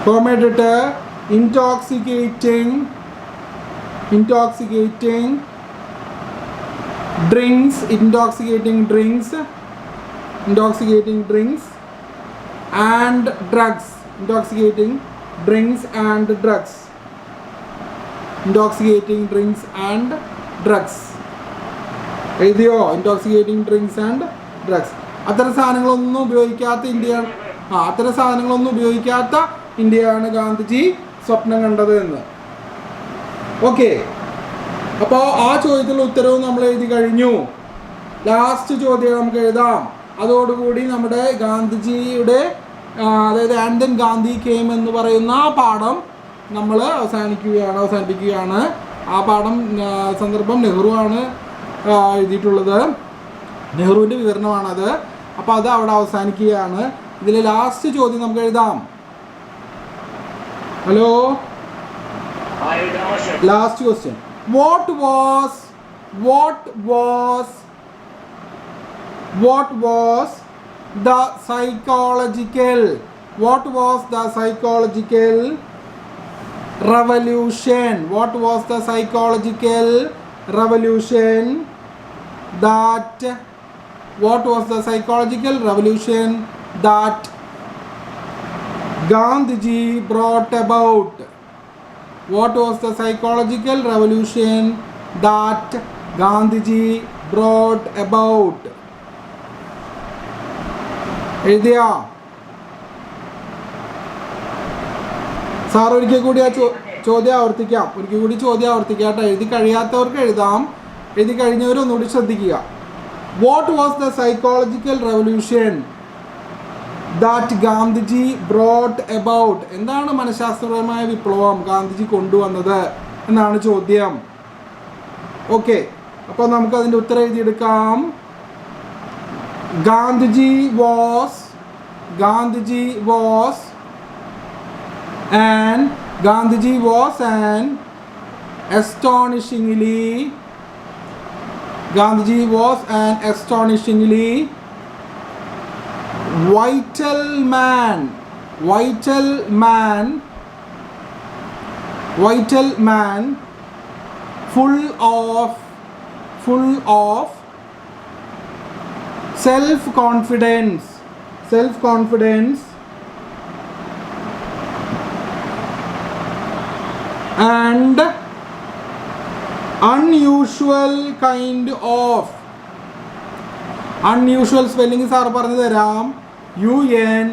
Form എഴുതിട്ട് intoxicating drinks and drugs. Intoxicating drinks and drugs. എഴുതിയോ? Intoxicating drinks and drugs. അത്തരം സാധനങ്ങളൊന്നും ഉപയോഗിക്കാത്ത ഇന്ത്യയാണ് ഗാന്ധിജി സ്വപ്നം കണ്ടത് എന്ന്. ഓക്കെ, അപ്പോൾ ആ ചോദ്യത്തിലുള്ള ഉത്തരവും നമ്മൾ എഴുതി കഴിഞ്ഞു. ലാസ്റ്റ് ചോദ്യം നമുക്ക് എഴുതാം. അതോടുകൂടി നമ്മുടെ ഗാന്ധിജിയുടെ അതായത് ആൻഡ് ദെൻ ഗാന്ധി കെയിം എന്ന് പറയുന്ന ആ പാഠം നമ്മൾ അവസാനിപ്പിക്കുകയാണ്. ആ പാഠം സന്ദർഭം നെഹ്റു ആണ് എഴുതിയിട്ടുള്ളത്, നെഹ്റുവിൻ്റെ വിവരണമാണത്. അപ്പോൾ അത് അവിടെ അവസാനിക്കുകയാണ്. ഇതിൽ ലാസ്റ്റ് ചോദ്യം നമുക്ക് എഴുതാം. Hello, last question. What was the psychological revolution? What was the psychological revolution that Gandhiji brought about? What was the psychological revolution that Gandhiji brought about? എഴുതിയാ? സാർ ഒരിക്കൽ കൂടി ആ ചോദ്യം ആവർത്തിക്കാം. എഴുതി കഴിയാത്തവർക്ക് എഴുതാം, എഴുതി കഴിഞ്ഞവർ ഒന്നുകൂടി ശ്രദ്ധിക്കുക. What was the psychological revolution that Gandhiji brought about? എന്താണ് മനഃശാസ്ത്രപരമായ വിപ്ലവം ഗാന്ധിജി കൊണ്ടുവന്നത് എന്നാണ് ചോദ്യം. ഓക്കെ, അപ്പോൾ നമുക്ക് അതിൻ്റെ ഉത്തരം എഴുതിയെടുക്കാം. Gandhiji was an astonishingly vital man full of self-confidence and unusual spelling sir പറഞ്ഞു തരാം. UNUSUAL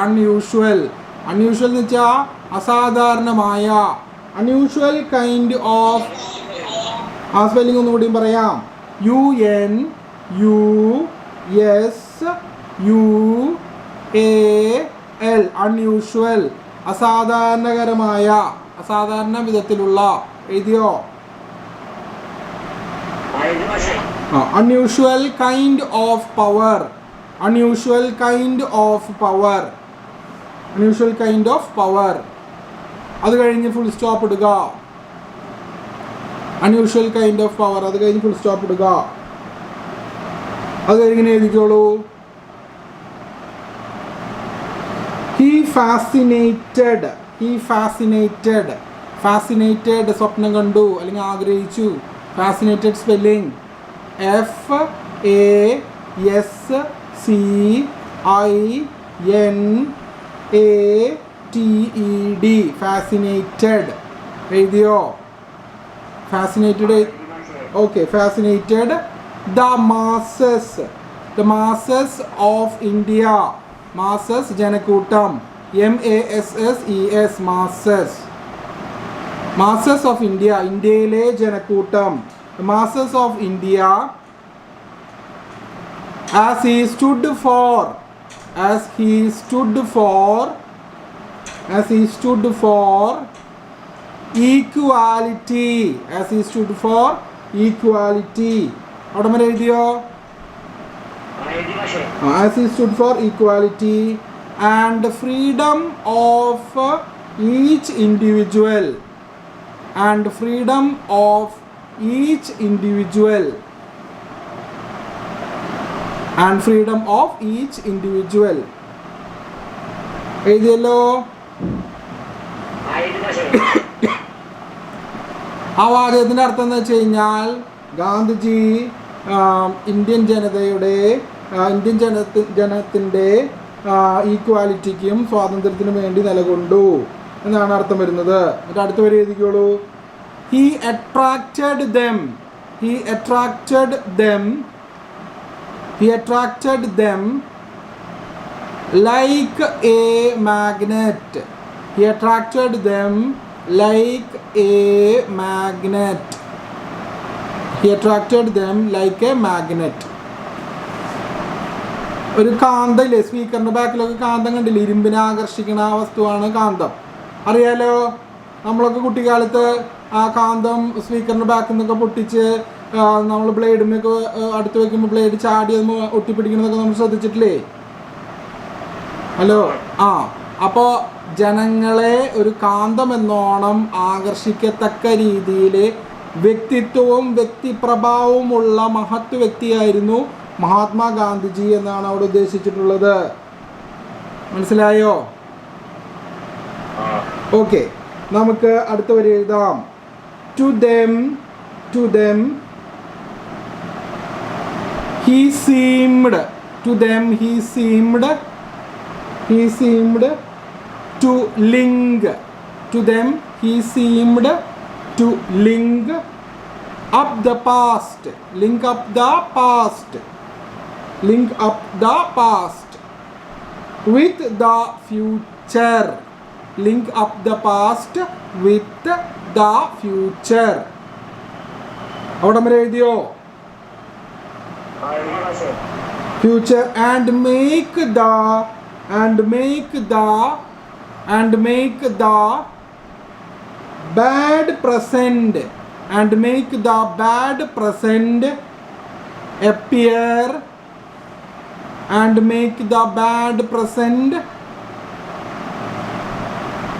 unusual എന്ന് വെച്ചാൽ അസാധാരണമായ. unusual kind of, ആ സ്പെല്ലിംഗ് ഒന്നുകൂടിയും പറയാം. UNUSUAL unusual അസാധാരണകരമായ, അസാധാരണ വിധത്തിലുള്ള. എഴുതിയോ? unusual kind of power. അത് കഴിഞ്ഞ് ഫുൾ സ്റ്റോപ്പ് ഇടുക. unusual kind of power അത് കഴിഞ്ഞ് ഫുൾ സ്റ്റോപ്പ് ഇടുക. അത് കഴിഞ്ഞ് എഴുതിക്കോളൂ. He fascinated സ്വപ്നം കണ്ടു അല്ലെങ്കിൽ ആഗ്രഹിച്ചു. fascinated spelling FASCINATED fascinated. എഴുതിയോ? fascinated. Okay, fascinated the masses of India. masses ജനക്കൂട്ടം. masses of India ഇന്ത്യയിലെ ജനക്കൂട്ടം. the masses of India as he stood for equality. അവിടെ വരെ എഴുതിയോ? as he stood for equality and freedom of each individual. എഴുതിയല്ലോ. ആ വാചകത്തിൻ്റെ അർത്ഥം എന്ന് വെച്ച് കഴിഞ്ഞാൽ ഗാന്ധിജി ഇന്ത്യൻ ജനത്തിൻ്റെ ഈക്വാലിറ്റിക്കും സ്വാതന്ത്ര്യത്തിനും വേണ്ടി നിലകൊണ്ടു എന്നാണ് അർത്ഥം വരുന്നത്. എന്നിട്ട് അടുത്ത വരെ എഴുതിക്കോളൂ. He attracted them like a magnet. He attracted them like a magnet. He attracted them like a magnet. ഒരു കാന്തമില്ലേ, സ്പീക്കറിൻ്റെ ബാക്കിലൊക്കെ കാന്തം കണ്ടില്ലേ, ഇരുമ്പിനെ ആകർഷിക്കുന്ന ആ വസ്തുവാണ് കാന്തം. അറിയാലോ, നമ്മളൊക്കെ കുട്ടിക്കാലത്ത് ആ കാന്തം സ്പീക്കറിൻ്റെ ബാക്കിൽ നിന്നൊക്കെ പൊട്ടിച്ച് നമ്മൾ ബ്ലേഡിനൊക്കെ അടുത്ത് വയ്ക്കുമ്പോൾ ബ്ലേഡ് ചാടി അത് ഒട്ടിപ്പിടിക്കുന്നതൊക്കെ നമ്മൾ ശ്രദ്ധിച്ചിട്ടില്ലേ? ഹലോ. അപ്പോൾ ജനങ്ങളെ ഒരു കാന്തം എന്നോണം ആകർഷിക്കത്തക്ക രീതിയിൽ വ്യക്തിത്വവും വ്യക്തിപ്രഭാവവുമുള്ള മഹത് വ്യക്തിയായിരുന്നു മഹാത്മാഗാന്ധിജി എന്നാണ് അവിടെ ഉദ്ദേശിച്ചിട്ടുള്ളത്. മനസ്സിലായോ? ഓക്കെ, നമുക്ക് അടുത്ത വരി എഴുതാം. To them he seemed to link up the past with the future. Link up the past with the future. അവിടെ വരെ എഴുതിയോ? Future and make the bad present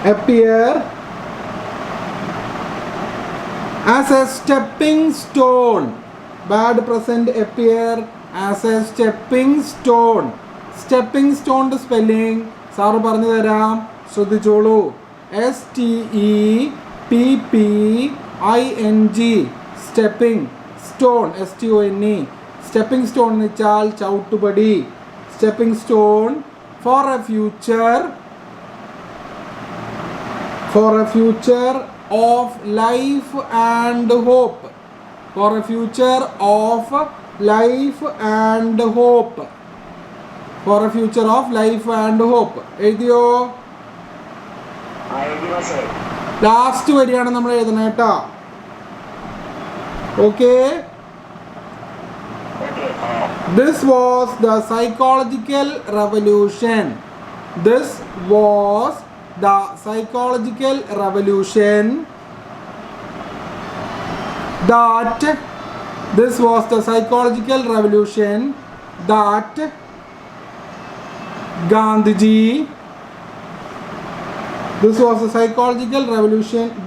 appear as a stepping stone. Bad present appear as a stepping stone. Stepping stone spelling sir പറഞ്ഞു തരാം, ശ്രദ്ധിച്ചോളൂ. STEPPING stepping stone, STONE. Stepping stone എന്ന് വെച്ചാൽ ചവിട്ടുപടി. Stepping stone for a future of life and hope. For a future of life and hope. For a future of life and hope. എഴുതിയോ? Last വരിയാണ് നമ്മൾ എഴുതണം കേട്ടോ. Okay. This was the psychological revolution. This was the psychological revolution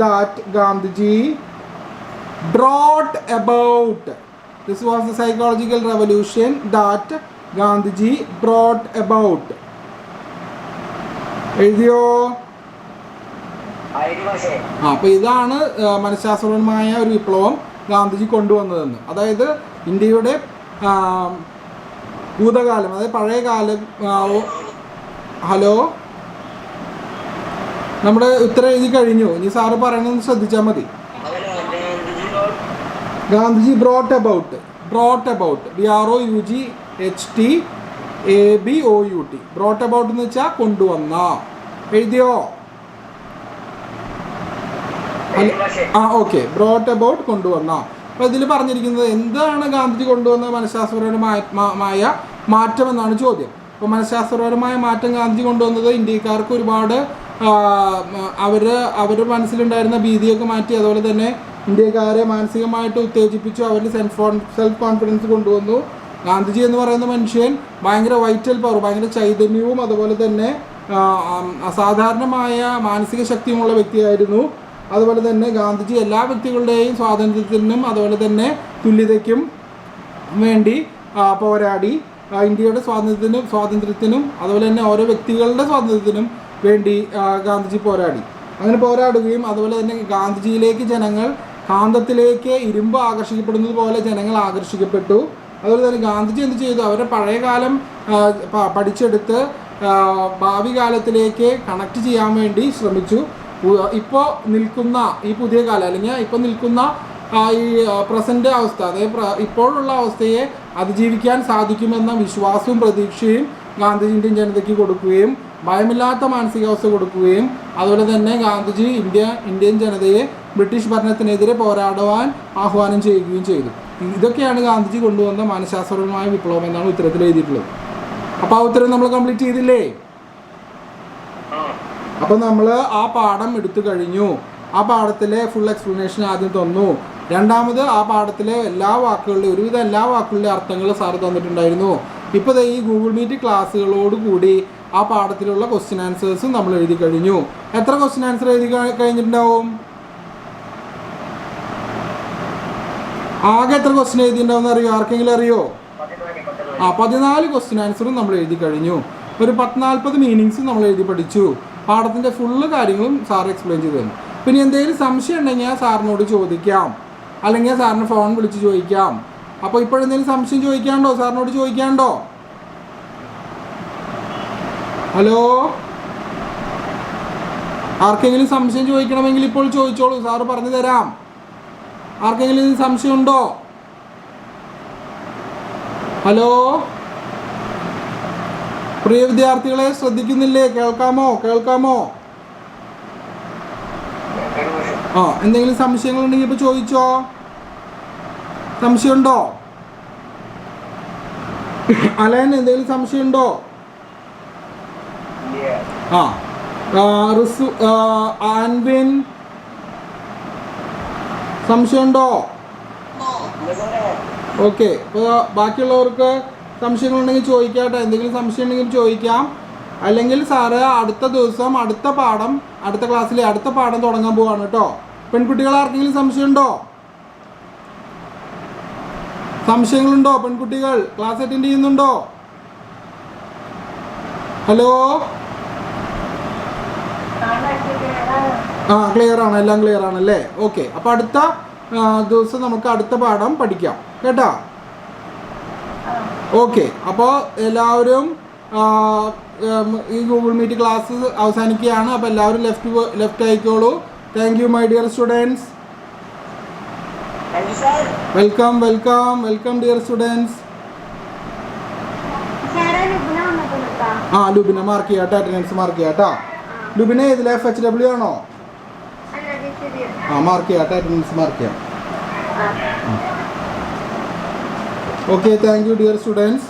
that Gandhiji brought about. This was the psychological revolution that Gandhiji brought about. എഴുതിയോ? അപ്പോൾ ഇതാണ് മനഃശാസ്ത്രപരമായ ഒരു വിപ്ലവം ഗാന്ധിജി കൊണ്ടുവന്നതെന്ന്. അതായത് ഇന്ത്യയുടെ ഭൂതകാലം, അതായത് പഴയ കാലം. ഹലോ, നമ്മുടെ ഉത്തരം എഴുതി കഴിഞ്ഞു. ഇനി സാറ് പറയണമെന്ന് ശ്രദ്ധിച്ചാൽ മതി. Gandhiji brought about BROUGHT ABOUT. Brought about എന്ന് വെച്ചാൽ കൊണ്ടുവന്ന. എഴുതിയോ? ഓക്കെ, ബ്രോട്ട് അബൌട്ട് കൊണ്ടുവന്ന. അപ്പോൾ ഇതിൽ പറഞ്ഞിരിക്കുന്നത് എന്താണ് ഗാന്ധിജി കൊണ്ടുവന്ന മനഃശാസ്ത്രപരമായ മാറ്റം എന്നാണ് ചോദ്യം. അപ്പോൾ മനഃശാസ്ത്രപരമായ മാറ്റം ഗാന്ധിജി കൊണ്ടുവന്നത് ഇന്ത്യക്കാർക്ക് ഒരുപാട് അവർ മനസ്സിലുണ്ടായിരുന്ന ഭീതിയൊക്കെ മാറ്റി, അതുപോലെ തന്നെ ഇന്ത്യക്കാരെ മാനസികമായിട്ട് ഉത്തേജിപ്പിച്ചു. അവരിൽ സെൽഫ് കോൺഫിഡൻസ് കൊണ്ടുവന്നു. ഗാന്ധിജി എന്ന് പറയുന്ന മനുഷ്യൻ ഭയങ്കര വൈറ്റൽ പവർ, ഭയങ്കര ചൈതന്യവും അതുപോലെ തന്നെ അസാധാരണമായ മാനസിക ശക്തിയുമുള്ള വ്യക്തിയായിരുന്നു. അതുപോലെ തന്നെ ഗാന്ധിജി എല്ലാ വ്യക്തികളുടെയും സ്വാതന്ത്ര്യത്തിനും അതുപോലെ തന്നെ തുല്യതയ്ക്കും വേണ്ടി പോരാടി. ഇന്ത്യയുടെ സ്വാതന്ത്ര്യത്തിനും അതുപോലെ തന്നെ ഓരോ വ്യക്തികളുടെ സ്വാതന്ത്ര്യത്തിനും വേണ്ടി ഗാന്ധിജി പോരാടി. അങ്ങനെ പോരാടുകയും അതുപോലെ തന്നെ ഗാന്ധിജിയിലേക്ക് ജനങ്ങൾ കാന്തത്തിലേക്ക് ഇരുമ്പ് ആകർഷിക്കപ്പെടുന്നത് പോലെ ജനങ്ങൾ ആകർഷിക്കപ്പെട്ടു. അതുപോലെ തന്നെ ഗാന്ധിജി എന്ത് ചെയ്തു? അവരുടെ പഴയകാലം പഠിച്ചെടുത്ത് ഭാവി കാലത്തിലേക്ക് കണക്ട് ചെയ്യാൻ വേണ്ടി ശ്രമിച്ചു. ഇപ്പോൾ നിൽക്കുന്ന ഈ പുതിയ കാലം അല്ലെങ്കിൽ ഇപ്പോൾ നിൽക്കുന്ന ഈ പ്രസൻറ്റ് അവസ്ഥ, അതായത് ഇപ്പോഴുള്ള അവസ്ഥയെ അതിജീവിക്കാൻ സാധിക്കുമെന്ന വിശ്വാസവും പ്രതീക്ഷയും ഗാന്ധിജി ഇന്ത്യൻ ജനതയ്ക്ക് കൊടുക്കുകയും ഭയമില്ലാത്ത മാനസികാവസ്ഥ കൊടുക്കുകയും അതുപോലെ തന്നെ ഗാന്ധിജി ഇന്ത്യൻ ജനതയെ ബ്രിട്ടീഷ് ഭരണത്തിനെതിരെ പോരാടുവാൻ ആഹ്വാനം ചെയ്യുകയും ചെയ്തു. ഇതൊക്കെയാണ് ഗാന്ധിജി കൊണ്ടുവന്ന മനഃശാസ്ത്രപരമായ വിപ്ലവം എന്നാണ് ഉത്തരത്തിൽ എഴുതിയിട്ടുള്ളത്. അപ്പോൾ ആ ഉത്തരം നമ്മൾ കംപ്ലീറ്റ് ചെയ്തില്ലേ? അപ്പോൾ നമ്മൾ ആ പാഠം എടുത്തു കഴിഞ്ഞു. ആ പാഠത്തിലെ ഫുൾ എക്സ്പ്ലനേഷൻ ആദ്യം തന്നു. രണ്ടാമത് ആ പാഠത്തിലെ എല്ലാ വാക്കുകളുടെയും ഒരുവിധം എല്ലാ വാക്കുകളുടെ അർത്ഥങ്ങൾ സാറ് തന്നിട്ടുണ്ടായിരുന്നു. ഇപ്പോൾ ഈ ഗൂഗിൾ മീറ്റ് ക്ലാസ്സുകളോട് കൂടി ആ പാഠത്തിലുള്ള ക്വസ്റ്റ്യൻ ആൻസേഴ്സും നമ്മൾ എഴുതി കഴിഞ്ഞു. എത്ര ക്വസ്റ്റ്യൻ ആൻസർ എഴുതി കഴിഞ്ഞിട്ടുണ്ടാവും? ആകെ എത്ര ക്വസ്റ്റ്യൻ എഴുതിയിട്ടുണ്ടാവും അറിയോ? ആർക്കെങ്കിലും അറിയോ? 14 ക്വസ്റ്റ്യൻ ആൻസറും നമ്മൾ എഴുതി കഴിഞ്ഞു. ഒരു 40 മീനിങ്സും നമ്മൾ എഴുതി പഠിച്ചു. പാഠത്തിൻ്റെ ഫുള്ള് കാര്യങ്ങളും സാർ എക്സ്പ്ലെയിൻ ചെയ്തു തന്നു. പിന്നെ എന്തെങ്കിലും സംശയം ഉണ്ടെങ്കിൽ സാറിനോട് ചോദിക്കാം, അല്ലെങ്കിൽ സാറിന് ഫോൺ വിളിച്ച് ചോദിക്കാം. അപ്പോൾ ഇപ്പോഴെന്തെങ്കിലും സംശയം ചോദിക്കാണ്ടോ? സാറിനോട് ചോദിക്കാണ്ടോ? ഹലോ, ആർക്കെങ്കിലും സംശയം ചോദിക്കണമെങ്കിൽ ഇപ്പോൾ ചോദിച്ചോളൂ, സാറ് പറഞ്ഞു തരാം. ആർക്കെങ്കിലും ഇതിന് സംശയമുണ്ടോ? ഹലോ, പ്രിയ വിദ്യാർത്ഥികളെ ശ്രദ്ധിക്കുന്നില്ലേ? കേൾക്കാമോ? എന്തെങ്കിലും സംശയങ്ങളുണ്ടെങ്കിൽ ഇപ്പോൾ ചോദിച്ചോ. സംശയമുണ്ടോ? അലൻ, എന്തെങ്കിലും സംശയമുണ്ടോ? ആൻവിൻ, സംശയമുണ്ടോ? ഓക്കെ, ഇപ്പോൾ ബാക്കിയുള്ളവർക്ക് സംശയങ്ങളുണ്ടെങ്കിൽ ചോദിക്കാട്ടെ. എന്തെങ്കിലും സംശയം ഉണ്ടെങ്കിൽ ചോദിക്കാം. അല്ലെങ്കിൽ സാറ് അടുത്ത ദിവസം അടുത്ത ക്ലാസ്സിലെ അടുത്ത പാഠം തുടങ്ങാൻ പോവാണ് കേട്ടോ. പെൺകുട്ടികൾ ആർക്കെങ്കിലും സംശയങ്ങളുണ്ടോ? പെൺകുട്ടികൾ ക്ലാസ് അറ്റൻഡ് ചെയ്യുന്നുണ്ടോ? ഹലോ, ക്ലിയർ ആണ്, എല്ലാം ക്ലിയർ ആണല്ലേ? ഓക്കെ, അപ്പോൾ അടുത്ത ദിവസം നമുക്ക് അടുത്ത പാഠം പഠിക്കാം കേട്ടോ. ഓക്കെ, അപ്പോൾ എല്ലാവരും ഈ ഗൂഗിൾ മീറ്റ് ക്ലാസ് അവസാനിക്കുകയാണ്. അപ്പോൾ എല്ലാവരും ലെഫ്റ്റ് ആയിക്കോളൂ. Thank you my dear students. Welcome dear students. Lubina mark ചെയ്യാട്ടോ, അറ്റൻഡൻസ് മാർക്ക് ചെയ്യാട്ടോ. ലുബിന ഏതിൽ FHW ആണോ? മാർക്ക് ചെയ്യാട്ടോ, അറ്റൻഡൻസ് മാർക്ക് ചെയ്യാം. Okay, thank you dear students.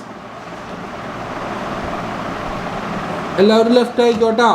എല്ലാവരും ലെഫ്റ്റ് ആയിക്കോട്ടോ.